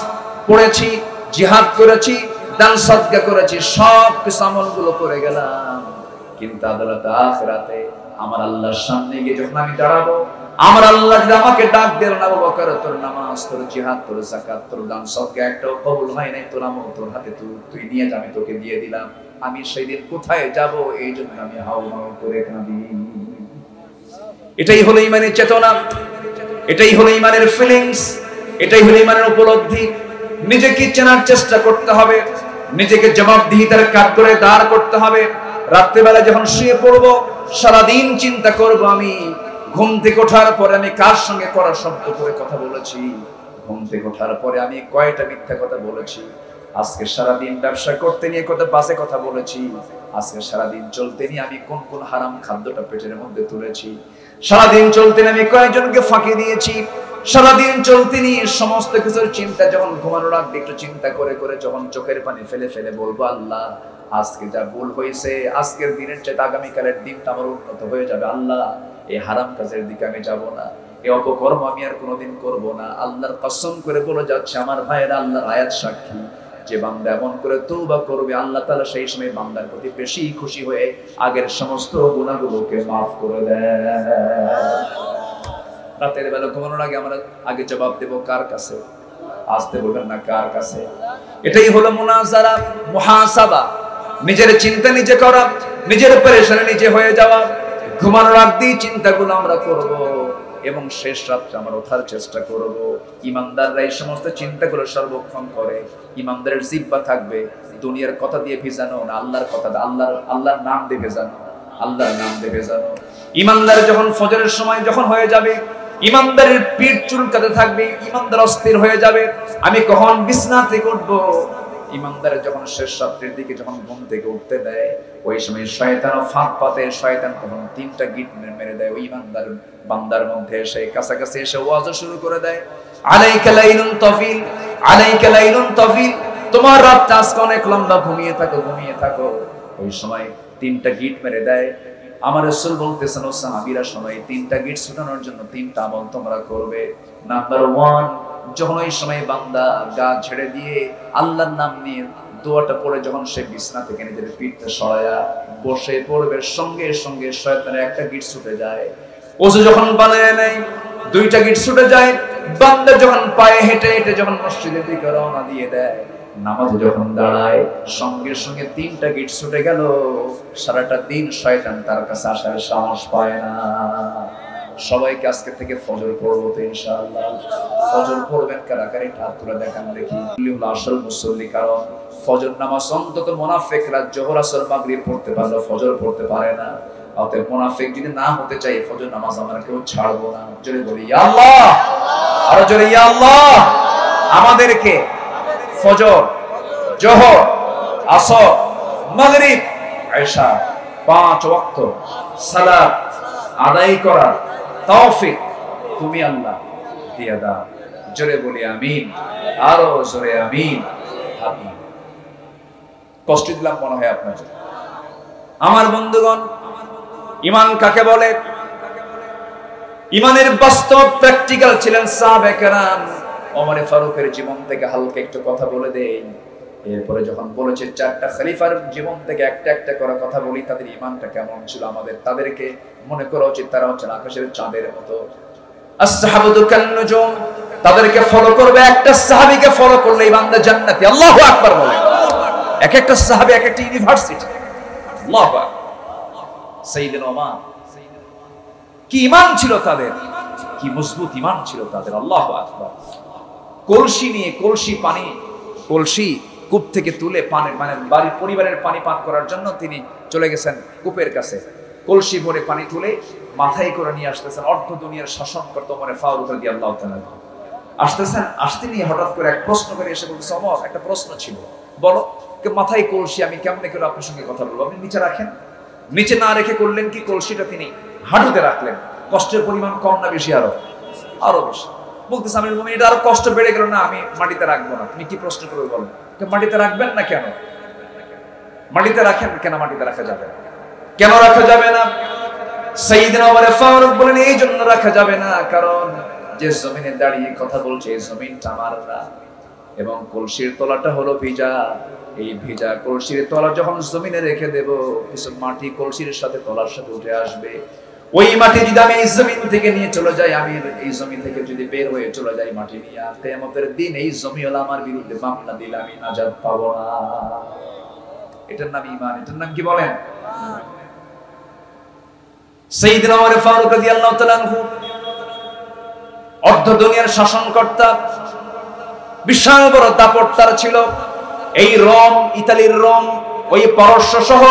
পড়েছি, জিহাদ করেছি, দান সদকা করেছি, সব কিছু আমলগুলো করে গেলাম, কিন্তু আদালতে আখিরাতে আমার আল্লাহর সামনে গিয়ে যখন আমি দাঁড়াবো, আমার আল্লাহ যদি আমাকে ডাক দেন, আবু বকর, তোর নামাজ, তোর জিহাদ, তোর যাকাত, তোর দান সদকা একটাও কবুল হয় নাই, তোর আমল তোর হাতে তুই নিয়ে যা, আমি তোকে দিয়ে দিলাম, আমি সেই দিন কোথায় যাব? এই জন্য আমি হাউমাউ করে কাঁদি। এটাই হলো ঈমানের চেতনা, এটাই হলো ঈমানের ফিলিংস, এটাই হলো ঈমানের উপলব্ধি। নিজেকে চেনার চেষ্টা করতে হবে, নিজেকে জবাবদিহিতার কাঠগড়ায় দাঁড় করতে হবে। রাত্রিবেলা যখন শুয়ে পড়বো সারাদিন চিন্তা করব আমি ঘুম থেকে ওঠার পরে আমি কার সঙ্গে কড়া শব্দ করে কথা বলেছি, ঘুম থেকে ওঠার পরে আমি কয়টা মিথ্যা কথা বলেছি, আজকে সারাদিন ব্যবসা করতে নিয়ে কত বাজে কথা বলেছি, আজকে সারাদিন চলতে নিয়ে আমি কোন কোন হারাম খাদ্যটা পেটের মধ্যে তুলেছি, সারাদিন চলতে নিয়ে আমি কয়েকজনকে ফাঁকি দিয়েছি, সারাদিন চলতে নিয়ে সমস্ত কিছুর চিন্তা যখন ঘুমানোর আগে একটু চিন্তা করে করে যখন চোখের পানি ফেলে ফেলে বলবো আল্লাহ আজকে যা ভুল হয়েছে আজকের দিনের চেয়ে আগামীকালের দিনটা আমার উন্নত হয়ে যাবে, আল্লাহ এই হারাম কাজের দিকে আমি যাব না, এই অপকর্ম আমি আর কোনোদিন করব না। আল্লাহর কসম করে বলে যাচ্ছে আমার ভাইয়েরা, আল্লাহর আয়াত সাক্ষী, যে বান্দা এমন করে তওবা করবে আল্লাহ তাআলা সেই সময় বান্দার প্রতি বেশি খুশি হয়ে আগের সমস্ত গুনাহগুলোকে maaf করে দেন। রাতের বেলা ঘুমানোর আগে আমরা আগে জবাব দেব কার কাছে? আসতে বলবেন না, কার কাছে? এটাই হলো মুনাজারা, মুহাসাবা, নিজের চিন্তা নিজে করা, নিজের পরেশানি নিজে হয়ে যাওয়া। ঘুমানোর আগে চিন্তাগুলো আমরা করব এবং শেষ রাতে আমরা ওঠার চেষ্টা করব। ইমানদাররা এই সমস্ত চিন্তাগুলো সর্বক্ষণ করে। ইমানদারের জিহ্বা থাকবে দুনিয়ার কথা দিয়ে ভেজানো না, আল্লাহর কথা, আল্লাহর নাম দিয়ে ভেজানো, আল্লাহর নাম দিয়ে ভেজানো। ইমানদার যখন ফজরের সময় যখন হয়ে যাবে, ইমানদারের পিঠ চুলকাতে থাকবে, ইমানদার অস্থির হয়ে যাবে, আমি কখন বিছানা থেকে উঠবো। ইমানদারের যখন শেষ রাত্রির দিকে যখন ঘুম থেকে উঠতে দেয়, ওই সময় শয়তানও ফাঁক পাতে, শয়তান তখন 3টা গিট মেরে দেয় ওই ইমানদার বান্দার মধ্যে, এসে কাছাকাছি এসে ওয়াজ শুরু করে দেয়, আলাইকা লাইলুন তাফিল, আলাইকা লাইলুন তাফিল, তোমার রাতটা আজকে অনেক লম্বা, ঘুমিয়ে থাকো, ঘুমিয়ে থাকো। ওই সময় 3টা গিট মেরে দেয়। আমার রাসূল বলতেছেন ও সাহাবীরা সময় 3টা গিট ছুটানোর জন্য 3টা আমল তোমরা করবে। নাম্বার 1, যখন ওই সময় বান্দা গা ছেড়ে দিয়ে আল্লাহর নাম নিয়ে দোয়াটা পড়ে যখন সে বিছানা থেকে নিজের পিঠটা সরায়া বসে পড়বে, সঙ্গে সঙ্গে শয়তানের একটা গিট ছুটে যায়। ওযু যখন বানায় নেয় 2টা গিট ছুটে যায়। বান্দা যখন পায়ে হেঁটে হেঁটে যখন মসজিদের দিকে রওনা দিয়ে দেয়, নামাজে যখন দাঁড়ায় সঙ্গে সঙ্গে 3টা গিট ছুটে গেল। সারাটা দিন শয়তান তার কাছে আসার সাহস পায় না। সবাইকে আজকে থেকে ফজর পড়বো তো ইনশাআল্লাহ। ফজর পড়বেন কারা কারা? হাত তুলে দেখান দেখি। আসল মুসল্লি, কারণ ফজর নামাজ অন্তত মুনাফিকরা যোহর আসর মাগরিব পড়তে পারলো, ফজর পড়তে পারে না। অতএব মুনাফিক যদি না হতে চাই ফজর নামাজ আমরা কেউ ছাড়বো না। জোরে বলি ইয়া আল্লাহ, আরো জোরে ইয়া আল্লাহ। আমাদেরকে ফজর, যোহর, আসর, মাগরিব, ইশা 5 ওয়াক্ত সালাত আদায় করার তৌফিক তুমি আল্লাহ দিয়ে দাও। জোরে বলি আমিন, আরো জোরে আমিন। আমিন। কষ্ট দিলাম মনে হয় আপনাদের। আমার বন্ধুগণ, ঈমান কাকে বলে? ঈমানের বাস্তব প্র্যাকটিক্যাল ছিলেন সাহাবায়ে কেরাম। ওমর ফারুকের জীবন থেকে হালকা একটু কথা বলে দেই, এরপরে যখন বলেছে 4টা খলিফার জীবন থেকে একটা একটা করে কথা বলি, তাদের ঈমানটা কেমন ছিল আমাদের তাদেরকে মনে করা উচিত। তারা হচ্ছেন আকাশের চাঁদের মতো। আসহাবুতু কান্নুজুম, তাদেরকে ফলো করবে। একটা সাহাবীকে ফলো করলে এই বান্দা জান্নাতি। আল্লাহু আকবার বলে। এক একটা সাহাবী এক একটা ইউনিভার্সিটি। আল্লাহু আকবার। সাইয়েদনা ওমর, কি ঈমান ছিল তাদের, কি মজবুত ঈমান ছিল তাদের। আল্লাহু আকবার। কলসি নিয়ে, কলসি পানি, কলসি কূপ থেকে তুলে পানি, মানে বাড়ির পরিবারের পানি পান করার জন্য তিনি চলে গেছেন কূপের কাছে। কলসি ভরে পানি তুলে মাথায় করে নিয়ে আসতেছেন। অর্ধ দুনিয়ার শাসন করতে ওমর ফারুক রাদিয়াল্লাহু তাআলা আসতেছেন। আসতে নিয়ে হঠাৎ করে এক প্রশ্ন করে এসে বলছে, ওমর একটা প্রশ্ন ছিল, বলো। মাথায় কলসি, আমি কেমনে করে আপনার সঙ্গে কথা বলবো? আপনি নিচে রাখেন। নিচে না রেখে করলেন কি, কলসিটা তিনি হাঁটুতে রাখলেন। কষ্টের পরিমাণ কম না বেশি? আরো বেশি। বলতেছে আমিরুল মুমিনিন, এটা আরো কষ্ট বেড়ে গেল না, আমি মাটিতে রাখবো না। তুমি কি প্রশ্ন করবে বলো? মাটিতে রাখবেন না কেন? মাটিতে রাখেন কেন? মাটিতে রাখা যাবে না। কেন রাখা যাবে না? সাইয়েদনা ওমর ফারুক বলেন এই জন্য রাখা যাবে না, কারণ যে জমিনে দাঁড়িয়ে কথা বলছে এই জমিনটা আমার না, এবং কলসির তলাটা হলো ভিজা। এই ভিজা কলসির তলা যখন জমিনে রেখে দেব, কিছু মাটি কলসির সাথে তলার সাথে উঠে আসবে। ওই মাটি যদি আমি এই জমিন থেকে নিয়ে চলে যাই, আমি এই জমিন থেকে যদি বের হয়ে চলে যাই মাটি নিয়ে, কিয়ামতের দিন এই জমিওয়ালা আমার বিরুদ্ধে মামলা দিলে আমি নাজাত পাবো না। এটার নাম ঈমান। এটার নাম কি বলেন? সাইয়েদনা ওমর ফারুক রাদিয়াল্লাহু তাআলা আনহু অর্ধ দুনিয়ার শাসনকর্তা, বিশাল বড় দাপট তার ছিল। এই রোম, ইতালির রোম, ওই পারস্য সহ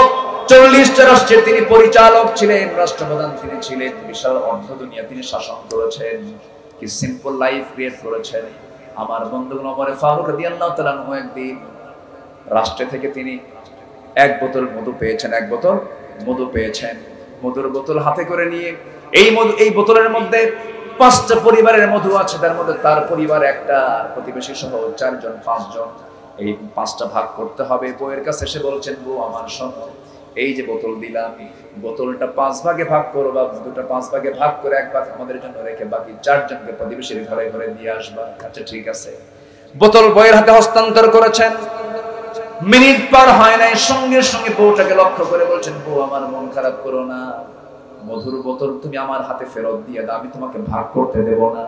40টা রাষ্ট্রের তিনি পরিচালক ছিলেন, রাষ্ট্রপ্রধান তিনি ছিলেন, বিশাল অর্ধ দুনিয়া তিনি শাসন করেছেন, কি সিম্পল লাইফ ক্রিয়েট করেছেন। আমার বন্ধুগণ, ওমর ফারুক রাদিয়াল্লাহু তাআলা আনহু একদিন রাষ্ট্র থেকে তিনি এক বোতল মধু পেয়েছেন, এক বোতল মধু পেয়েছেন। মধুর বোতল হাতে করে নিয়ে এই বোতলের মধ্যে 5টা পরিবারের মধু আছে, তার মধ্যে তার পরিবার একটা, প্রতিবেশী সহ 4 জন 5 জন, এই 5টা ভাগ করতে হবে। বউয়ের কাছে এসে বলছেন, বউ আমার শোনো, এই যে বোতল দিলাম, বোতলটা 5 ভাগে ভাগ করো, বা মধুটা 5 ভাগে ভাগ করে 1 ভাগ আমাদের জন্য রেখে বাকি 4 জনকে প্রতিবেশীর ঘরে ঘরে দিয়ে আসবা। আচ্ছা ঠিক আছে। বোতল বউয়ের হাতে হস্তান্তর করেছেন। মিনিট পার হয় নাই, সঙ্গে সঙ্গে বউটাকে লক্ষ্য করে বলছেন, বউ আমার মন খারাপ করো না, মধুর বোতল তুমি আমার হাতে ফেরত দিয়ে দাও, আমি তোমাকে ভাগ করতে দেব না।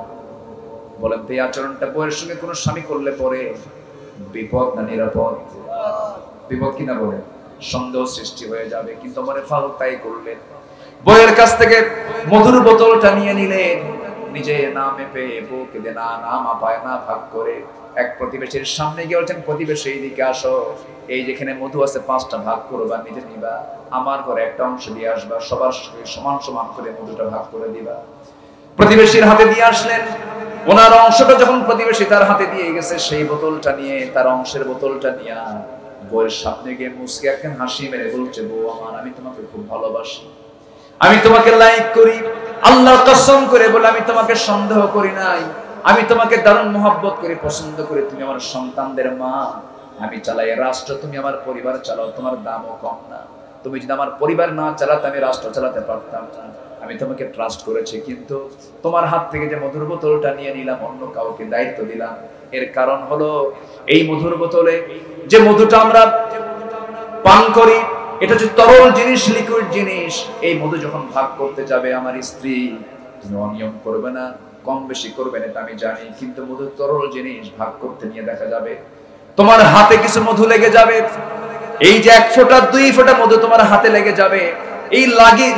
বলেন তো এই আচরণটা বউয়ের সঙ্গে কোনো স্বামী করলে পরে বিপদ না নিরাপদ? বিপদ কিনা বলেন? সন্দেহ সৃষ্টি হয়ে যাবে। কিন্তু ওমর ফারুক তাই করলেন। বউয়ের কাছ থেকে মধুর বোতলটা নিয়ে নিলেন, নিজে না মেপে বউকে দিয়ে না মাপায় না ভাগ করে এক প্রতিবেশীর সামনে গিয়ে বলছেন, প্রতিবেশী এইদিকে আসো, এই যেখানে মধু আছে 5টা ভাগ করবা, নিজে নিবা, আমার ঘরে একটা অংশ দিয়ে আসবা, সবার সমান সমান করে মধুটা ভাগ করে দিবা। প্রতিবেশীর হাতে দিয়ে আসলেন। ওনার অংশটা যখন প্রতিবেশী তার হাতে দিয়ে গেছে, সেই বোতলটা নিয়ে, তার অংশের বোতলটা নিয়ে বউয়ের সামনে গিয়ে মুস্কি একখান হাসি মেরে বলছে, বউ আমার, আমি তোমাকে খুব ভালোবাসি, আমি তোমাকে লাইক করি, আল্লাহর কসম করে বলে আমি তোমাকে সন্দেহ করি নাই, আমি তোমাকে দারুণ মহব্বত করি, পছন্দ করি, তুমি আমার সন্তানদের মা, আমি চালাই রাষ্ট্র, তুমি আমার পরিবার চালাও, তোমার দামও কম না, তুমি যদি আমার পরিবার না চালাতে আমি রাষ্ট্র চালাতে পারতাম না, আমি তোমাকে ট্রাস্ট করেছি, কিন্তু তোমার হাত থেকে যে মধুর বোতলটা নিয়ে নিলাম, অন্য কাউকে দায়িত্ব দিলাম, এর কারণ হলো এই মধুর বোতলে যে মধুটা আমরা পান করি, এটা হচ্ছে তরল জিনিস, লিকুইড জিনিস। এই মধু যখন ভাগ করতে যাবে আমার স্ত্রী, তুমি অনিয়ম করবে না, কম বেশি করবে না, এটা আমি জানি, কিন্তু মধু তরল জিনিস, ভাগ করতে নিয়ে দেখা যাবে তোমার হাতে কিছু মধু লেগে যাবে, এই যে 1 ফোঁটা 2 ফোঁটা মধু তোমার হাতে লেগে যাবে, এই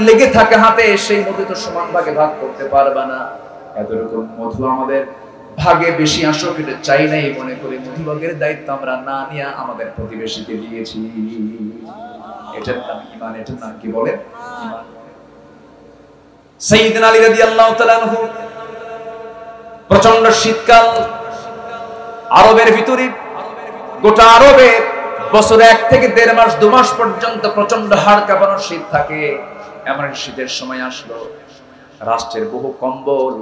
লেগে থাকে হাতে, সেই মধু তো সমান ভাগে ভাগ করতে পারবে না। এতরকম মধু আমাদের ভাগে বেশি আসুক এটা চাই নাই মনে করে মধু ভাগের দায়িত্ব আমরা না নিয়ে আমাদের প্রতিবেশীকে দিয়েছি। এটার নাম ঈমান, এটার নাম কি বলে? ঈমান। সাইয়েদনা আলী রাদিয়াল্লাহু তাআলা আনহু, প্রচন্ড শীতকাল, আরবের ভিতরে, গোটা আরবে বছরে 1 থেকে 1.5 মাস 2 মাস পর্যন্ত প্রচন্ড হাড় কাঁপানো শীত থাকে। এমন শীতের সময় আসলো, রাষ্ট্রের বহু কম্বল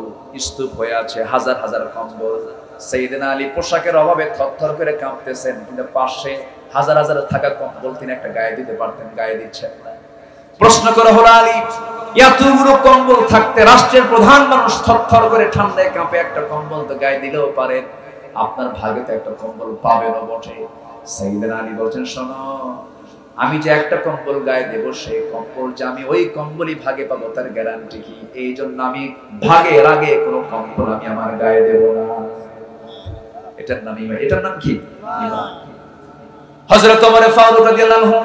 স্তূপ হয়ে আছে, হাজার হাজার কম্বল। সাইয়েদনা আলী পোশাকের অভাবে থরথর করে কাঁপতেছেন, কিন্তু পাশে হাজার হাজার থাকা কম্বল তিনি একটা গায়ে দিতে পারতেন, গায়ে দিচ্ছেন না। প্রশ্ন করা হলো, আলী, এতগুলো কম্বল থাকতে রাষ্ট্রের প্রধান মানুষ থরথর করে ঠান্ডায় কাঁপে, একটা কম্বল তো গায়ে দিলেও পারেন, আপনার ভাগে তো একটা কম্বল পাবেনও বটে। সাইয়েদনা আলী বলছেন, শোনো, আমি যে একটা কম্বল গায়ে দেব, সেই কম্বল যে আমি ওই কম্বলই ভাগে পাবো তার গ্যারান্টি কি? এই জন্য আমি ভাগের আগে কোনো কম্বল আমি আমার গায়ে দেব না। এটার নাম ঈমান। এটার নাম কি? ঈমান। হযরত ওমর ফারুক রাদিয়াল্লাহু আনহু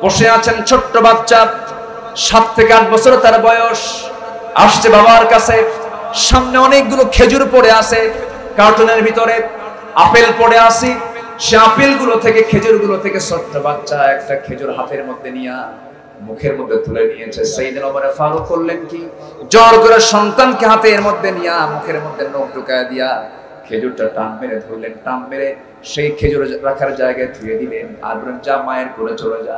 বসে আছেন, ছোট্ট বাচ্চা, 7 থেকে 8 বছর তার বয়স, আসছে বাবার কাছে, সামনে অনেকগুলো খেজুর পড়ে আছে, কার্টুনের ভিতরে আপেল পড়ে আছে, সে আপেলগুলো থেকে, খেজুরগুলো থেকে ছোট্ট বাচ্চা একটা খেজুর হাতের মধ্যে নিয়ে মুখের মধ্যে তুলে নিয়েছে। সাইয়েদনা ওমর ফারুক করলেন কি, জোর করে সন্তানকে হাতের মধ্যে নিয়ে মুখের মধ্যে নখ ঢুকায় দিয়া খেজুরটা টান মেরে ধরলেন, টান মেরে সেই খেজুর রাখার জায়গায় ধুয়ে দিলেন, আর বলেন, যা মায়ের কোলে চলে যা।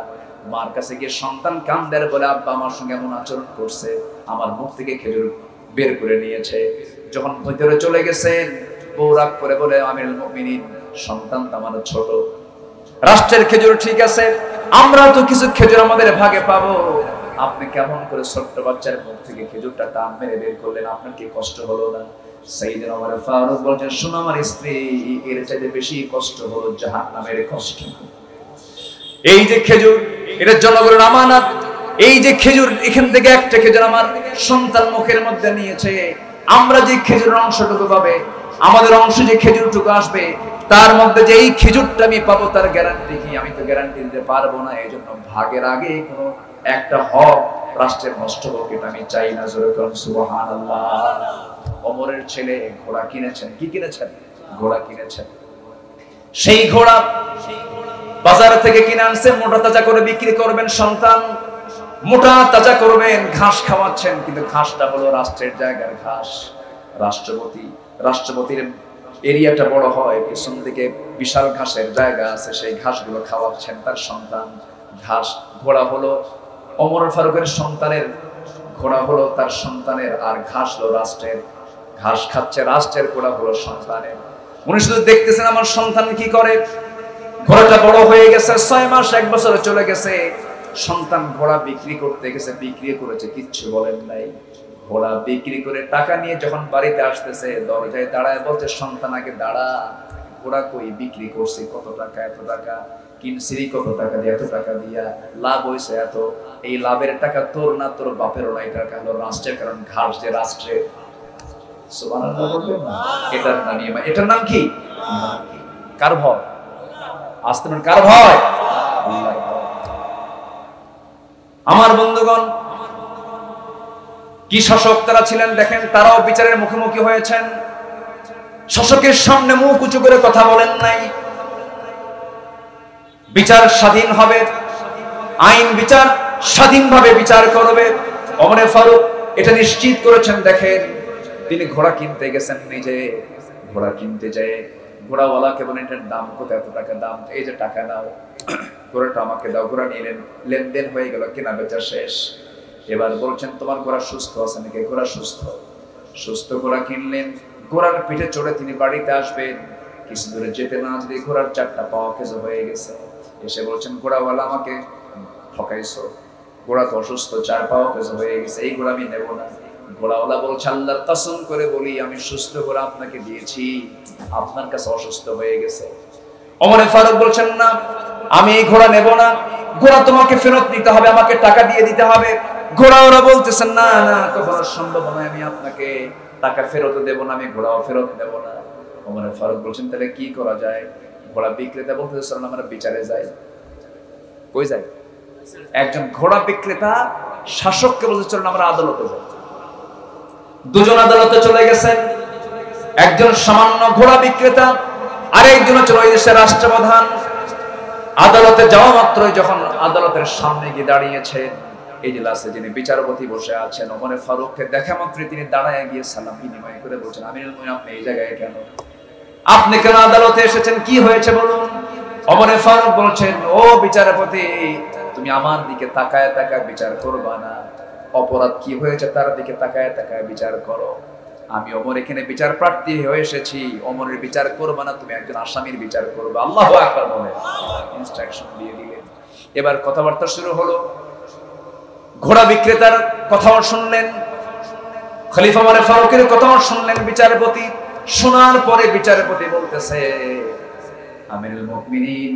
মার কাছে গিয়ে সন্তান কান্দের বলে, আব্বা আমার সঙ্গে এমন আচরণ করছে, আমার মুখ থেকে খেজুর বের করে নিয়েছে। যখন ভিতরে চলে গেছেন, বউ রাগ করে বলে, আমিরুল মুমিনিন, সন্তান তো আমার ছোট, রাষ্ট্রের খেজুর ঠিক আছে, আমরা তো কিছু খেজুর আমাদের ভাগে পাবো, আপনি কেমন করে ছোট্ট বাচ্চার মুখ থেকে খেজুরটা টান মেরে বের করলেন, আপনার কি কষ্ট হলো না? সাইয়েদনা ওমর ফারুক বলেন, শোনো আমার স্ত্রী, এর চাইতে বেশি কষ্ট হলো জাহান্নামের কষ্ট। এই যে খেজুর, এটা জনগণের আমানত, এই যে খেজুর, এখান থেকে একটা খেজুর আমার সন্তান মুখের মধ্যে নিয়েছে, আমরা যে খেজুরের অংশটুকু পাবে, আমাদের অংশ যে খেজুরটুকু আসবে, তার মধ্যে যে এই খেজুরটা আমি পাবো তার গ্যারান্টি কি? আমি তো গ্যারান্টি দিতে পারবো না। এই জন্য ভাগের আগে কোনো একটা হক রাষ্ট্রের নষ্ট হোক, এটা আমি চাই না। জোরে করুন সুবহানাল্লাহ। ওমরের ছেলে ঘোড়া কিনেছেন। কি কিনেছেন? ঘোড়া কিনেছেন। সেই ঘোড়া বাজার থেকে কিনে আনছে, মোটা তাজা করে বিক্রি করবেন, সন্তান মোটা তাজা করবেন, ঘাস খাওয়াচ্ছেন, কিন্তু ঘাসটা হলো রাষ্ট্রের জায়গার ঘাস। রাষ্ট্রপতির এরিয়াটা বড় হয়, পিছন দিকে বিশাল ঘাসের জায়গা আছে, সেই ঘাসগুলো খাওয়াচ্ছেন তার সন্তান। ঘাস ঘোড়া হলো ওমর ফারুকের সন্তানের, ঘোড়া হলো তার সন্তানের, আর ঘাস হলো রাষ্ট্রের। ঘাস খাচ্ছে রাষ্ট্রের, ঘোড়া হলো সন্তানের। উনি শুধু দেখতেছেন আমার সন্তান কি করে। ঘোড়াটা বড় হয়ে গেছে, 6 মাস 1 বছর চলে গেছে। সন্তান ঘোড়া বিক্রি করতে গেছে, বিক্রি করেছে, কিচ্ছু বলেন নাই। ঘোড়া বিক্রি করে টাকা নিয়ে যখন বাড়িতে আসতেছে, দরজায় দাঁড়ায় বলছে, সন্তান আগে দাঁড়া, ঘোড়া কই, বিক্রি করছি কত টাকা, এত টাকা কিনছি, কত টাকা দিয়ে, এত টাকা দিয়া, লাভ হয়েছে এত। এই লাভের টাকা তোর না, তোর বাপেরও না, এই টাকা হলো রাষ্ট্রের, কারণ ঘাস যে রাষ্ট্রের। সুবহানাল্লাহ বলবেন না? এটার নাম, এটার নাম কি? কার ভয়? আসতে পারেন, কার ভয়? আল্লাহর ভয়। আমার বন্ধুগণ, কি শাসক তারা ছিলেন দেখেন, তারাও বিচারের মুখোমুখি হয়েছেন। শাসকের সামনে মুখ উঁচু করে কথা বলেন নাই। বিচার স্বাধীন হবে, আইন বিচার স্বাধীনভাবে বিচার করবে। ওমর ফারুক এটা নিশ্চিত করেছেন। দেখেন, তিনি ঘোড়া কিনতে গেছেন, নিজে ঘোড়া কিনতে যায় ঘোড়াওয়ালাকে বলেন, এটার দাম কত, এত টাকা দাম, এই যে টাকা নাও, ঘোড়াটা আমাকে দাও। ঘোড়া নিলেন, লেনদেন হয়ে গেল, কেনা বেচা শেষ। এবার বলছেন, তোমার ঘোড়া সুস্থ আছে নাকি? ঘোড়া সুস্থ। সুস্থ ঘোড়া কিনলেন, ঘোড়ার পিঠে চড়ে তিনি বাড়িতে আসবেন। কিছু দূরে যেতে না যেতে ঘোড়ার 4টা পাও কেজো হয়ে গেছে। এসে বলছেন, ঘোড়াওয়ালা আমাকে ঠকাইছো, ঘোড়া তো অসুস্থ, 4 পাও কেজো হয়ে গেছে, এই ঘোড়া আমি নেব না। ঘোড়াওয়ালা বলছে, আল্লাহর কসম করে বলি, আমি সুস্থ ঘোড়া আপনাকে দিয়েছি, আপনার কাছে অসুস্থ হয়ে গেছে। ওমর ফারুক বলছেন, না, আমি এই ঘোড়া নেব না, ঘোড়া তোমাকে ফেরত নিতে হবে, আমাকে টাকা দিয়ে দিতে হবে। ঘোড়াওয়ালা বলতেছেন, না না, কখনো সম্ভব নয়, আমি আপনাকে টাকা ফেরত দেব না, আমি ঘোড়াও ফেরত নেব না। ওমর ফারুক বলছেন, তাহলে কি করা যায়? ঘোড়া বিক্রেতা বলতেছেন, আমরা বিচারে যাই। কই যাই? একজন ঘোড়া বিক্রেতা শাসককে বলতে, চলেন আমরা আদালতে যাই। দুজন আদালতে চলে গেছেন। একজন সামান্য ঘোড়া বিক্রেতা, আর একজন হচ্ছে ওই দেশের রাষ্ট্রপ্রধান। আদালতে যাওয়া মাত্রই যখন আদালতের সামনে গিয়ে দাঁড়িয়েছেন, এজলাসে যিনি বিচারপতি বসে আছেন, ওমর ফারুককে দেখা মাত্রই তিনি দাঁড়ায় গিয়ে সালাম বিনিময় করে বলছেন, আমিরুল মুমিনিন, আপনি এই জায়গায় কেন? আপনি কেন আদালতে এসেছেন? কি হয়েছে বলুন। ওমর ফারুক বলছেন, ও বিচারপতি, তুমি আমার দিকে তাকায় তাকায় বিচার করবা না, অপরাধ কি হয়েছে তার দিকে তাকায় তাকায় বিচার করো। আমি ওমর এখানে বিচার প্রার্থী হয়ে এসেছি, ওমরের বিচার করবা না, তুমি একজন আসামির বিচার করবে। আল্লাহু আকবার বলে ইনস্ট্রাকশন দিয়ে দিলেন। এবার কথাবার্তা শুরু হলো। ঘোড়া বিক্রেতার কথাও শুনলেন, খলিফা ওমর ফারুকের কথাও শুনলেন বিচারপতি। শোনার পরে বিচারপতি বলতেছে, আমিরুল মুমিনিন,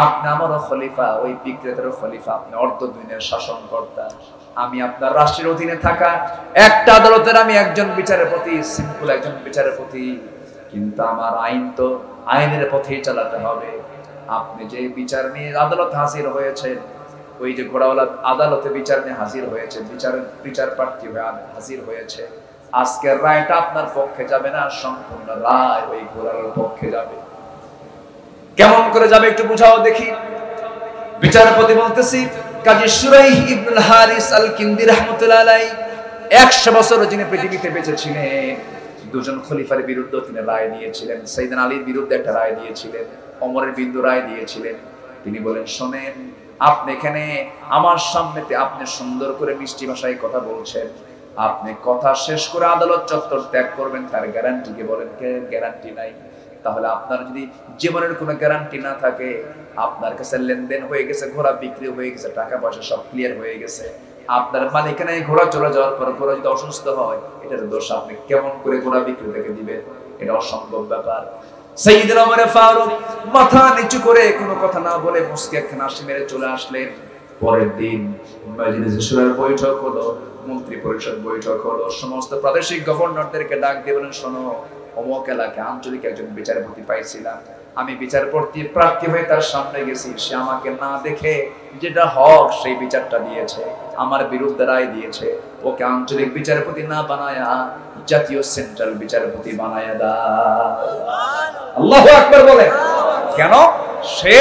আপনি আমারও খলিফা, ওই বিক্রেতারও খলিফা, আপনি অর্ধ দুনিয়ার শাসনকর্তা। আমি আপনার রাষ্ট্রের অধীনে থাকা একটা আদালতের আমি একজন বিচারপতি, সিম্পল একজন বিচারপতি, কিন্তু আমার আইন তো আইনের পথেই চালাতে হবে। আপনি যে বিচার নিয়ে আদালতে হাজির হয়েছেন, ওই যে ঘোড়াওয়ালা আদালতে বিচার নিয়ে হাজির হয়েছে, বিচার প্রার্থী হয়ে হাজির হয়েছে, আজকের রায়টা আপনার পক্ষে যাবে না, সম্পূর্ণ রায় ওই ঘোড়ার পক্ষে যাবে। কেমন করে যাবে একটু বুঝাও দেখি। বিচারপতি বলতেছি, কাজী শুরাইহ ইবনুল হারিস আল কিন্দি রাহমাতুল্লাহ আলাইহি 100 বছর যিনি পৃথিবীতে বেঁচে ছিলেন, দুজন খলিফার বিরুদ্ধে তিনি রায় দিয়েছিলেন। সাইয়েদনা আলীর বিরুদ্ধে একটা রায় দিয়েছিলেন, ওমরের বিরুদ্ধে রায় দিয়েছিলেন। তিনি বলেন, শোনেন, আপনি এখানে আমার সামনেতে আপনি সুন্দর করে মিষ্টি ভাষায় কথা বলছেন, আপনি কথা শেষ করে আদালত চত্বর ত্যাগ করবেন, তার গ্যারান্টি কে বলেন? গ্যারান্টি নাই। তাহলে আপনার যদি জীবনের কোনো গ্যারান্টি না থাকে, আপনার কাছে লেনদেন হয়ে গেছে, ঘোড়া বিক্রি হয়ে গেছে, টাকা পয়সা সব ক্লিয়ার হয়ে গেছে, আপনার মালিকানায় ঘোড়া চলে যাওয়ার পর ঘোড়া যদি অসুস্থ হয়, এটার দোষ আপনি কেমন করে ঘোড়া বিক্রেতাকে দিবেন? এটা অসম্ভব ব্যাপার। সাইয়েদনা ওমর ফারুক মাথা নিচু করে কোনো কথা না বলে মুস্কি একখান হাসি মেরে চলে আসলেন। পরের দিন মজলিসে শুরার বৈঠক হলো, মন্ত্রী পরিষদ বৈঠক হলো, সমস্ত প্রাদেশিক গভর্নরদেরকে ডাক দিয়ে বলেন, শোনো, অমুক এলাকায় আঞ্চলিক একজন বিচারপতি পাইছিলাম, আমি বিচারপতি প্রার্থী হয়ে তার সামনে গেছি, সে আমাকে না দেখে যেটা হক সেই বিচারটা দিয়েছে, আমার বিরুদ্ধে রায় দিয়েছে, ওকে আঞ্চলিক বিচারপতি না বানায়া জাতীয় সেন্ট্রাল বিচারপতি বানায়া দাও। আল্লাহু আকবার বলেন। কেন? সে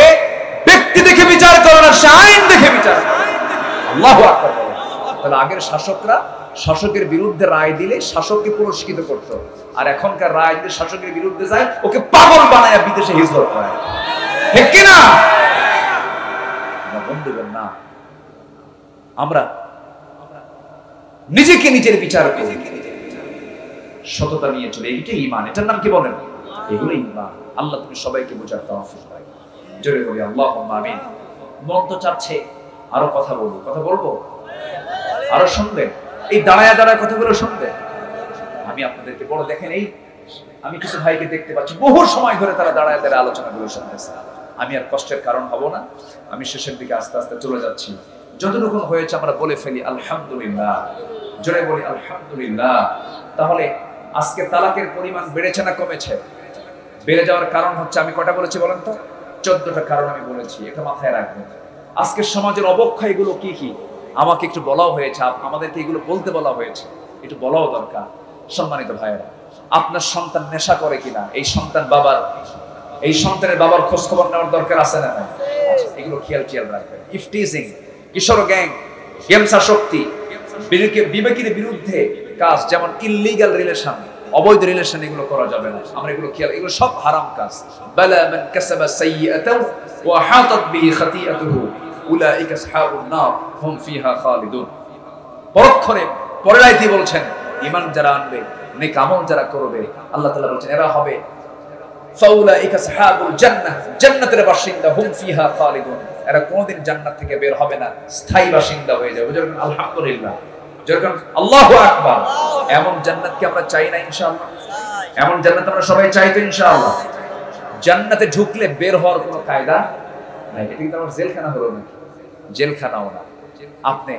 ব্যক্তি দেখে বিচার করে না, সে আইন দেখে বিচার করে। আল্লাহু আকবার। তাহলে আগের শাসকরা শাসকের বিরুদ্ধে রায় দিলে শাসককে পুরস্কৃত করত, আর এখনকার রায় যদি শাসকের বিরুদ্ধে যায় ওকে পাগল বানায় বিদেশে হিজরত করে, ঠিক কি না? বন্ধুগণ, না, আমরা নিজেকে নিজের বিচার করি, সততা নিয়ে চলে, এইটাই ঈমান। এটার নাম কি বলেন? এগুলো ঈমান। আল্লাহ তুমি সবাইকে বোঝার তৌফিক দাও। জোরে বলি আল্লাহুম্মা আমিন। মন তো চাচ্ছে আরো কথা বলবো, কথা বলবো, আরো শুনবেন, এই দাঁড়ায় দাঁড়ায় কথাগুলো শুনবেন। আমি আপনাদেরকে বড় দেখেন, এই আমি কিছু ভাইকে দেখতে পাচ্ছি বহু সময় ধরে তারা দাঁড়ায় দাঁড়ায় আলোচনাগুলো শুনতেছে। আমি আর কষ্টের কারণ হব না, আমি শেষের দিকে আস্তে আস্তে চলে যাচ্ছি। যতটুকু হয়েছে আমরা বলে ফেলি আলহামদুলিল্লাহ, জোরে বলি আলহামদুলিল্লাহ। তাহলে আজকে তালাকের পরিমাণ বেড়েছে না কমেছে? বেড়ে যাওয়ার কারণ হচ্ছে, আমি কটা বলেছি বলেন তো? 14টা কারণ আমি বলেছি, এটা মাথায় রাখবেন। আজকের সমাজের অবক্ষয় এগুলো কি কি আমাকে একটু বলাও হয়েছে, আমাদেরকে এগুলো বলতে বলা হয়েছে, একটু বলাও দরকার। সম্মানিত ভাইয়েরা, আপনার সন্তান নেশা করে কিনা, এই সন্তানের বাবার খোঁজ খবর নেওয়ার দরকার আছে না? এগুলো খেয়াল রাখবেন। ইফটিজিং, কিশোর গ্যাং, গেমস আসক্তি, বিবেকের বিরুদ্ধে কাজ, যেমন ইললিগাল রিলেশন, অবৈধ রিলেশন, এগুলো করা যাবে না। আমরা এগুলো এগুলো সব হারাম কাজ। বালা মান কাসাবা সাইয়্যাতাও ওয়া হাতাত বিহি খাতিআতুহু উলাইকা আসহাবুন নার হুম ফিহা খালিদুন। পরক্ষণে পরের আয়াতে বলছেন, ঈমান যারা আনবে, নেক আমল যারা করবে, আল্লাহ তাআলা বলছেন এরা হবে ফাউলাইকা আসহাবুল জান্নাহ, জান্নাতের বাসিন্দা, হুম ফিহা খালিদুন, এরা কোনদিন জান্নাত থেকে বের হবে না, স্থায়ী বাসিন্দা হয়ে যাবে। যেরকম আলহামদুলিল্লাহ, যেরকম আল্লাহু আকবার। এমন জান্নাত কি আমরা চাই না? ইনশাআল্লাহ এমন জান্নাত আমরা সবাই চাই তো ইনশাআল্লাহ। জান্নাতে ঢুকলে বের হওয়ার কোনো কায়দা নাই। এটা কিন্তু আমার জেলখানা হলো না, জেলখানাও না। আপনি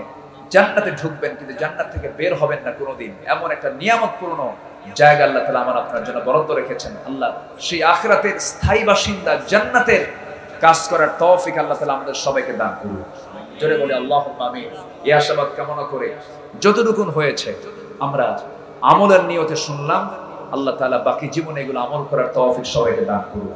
জান্নাতে ঢুকবেন কিন্তু জান্নাত থেকে বের হবেন না কোনোদিন। এমন একটা নিয়ামতপূর্ণ জায়গা আল্লাহ তাআলা আমার আপনার জন্য বরাদ্দ রেখেছেন। আল্লাহ সেই আখিরাতের স্থায়ী বাসিন্দা, জান্নাতের কাজ করার তৌফিক আল্লাহ তাআলা আমাদের সবাইকে দান করুন। জোরে বলি আল্লাহুম্মা আমিন। এই আশাবাদ কামনা করে যতটুকু হয়েছে আমরা আমলের নিয়তে শুনলাম, আল্লাহ তাআলা বাকি জীবনে এগুলো আমল করার তৌফিক সবাইকে দান করুন।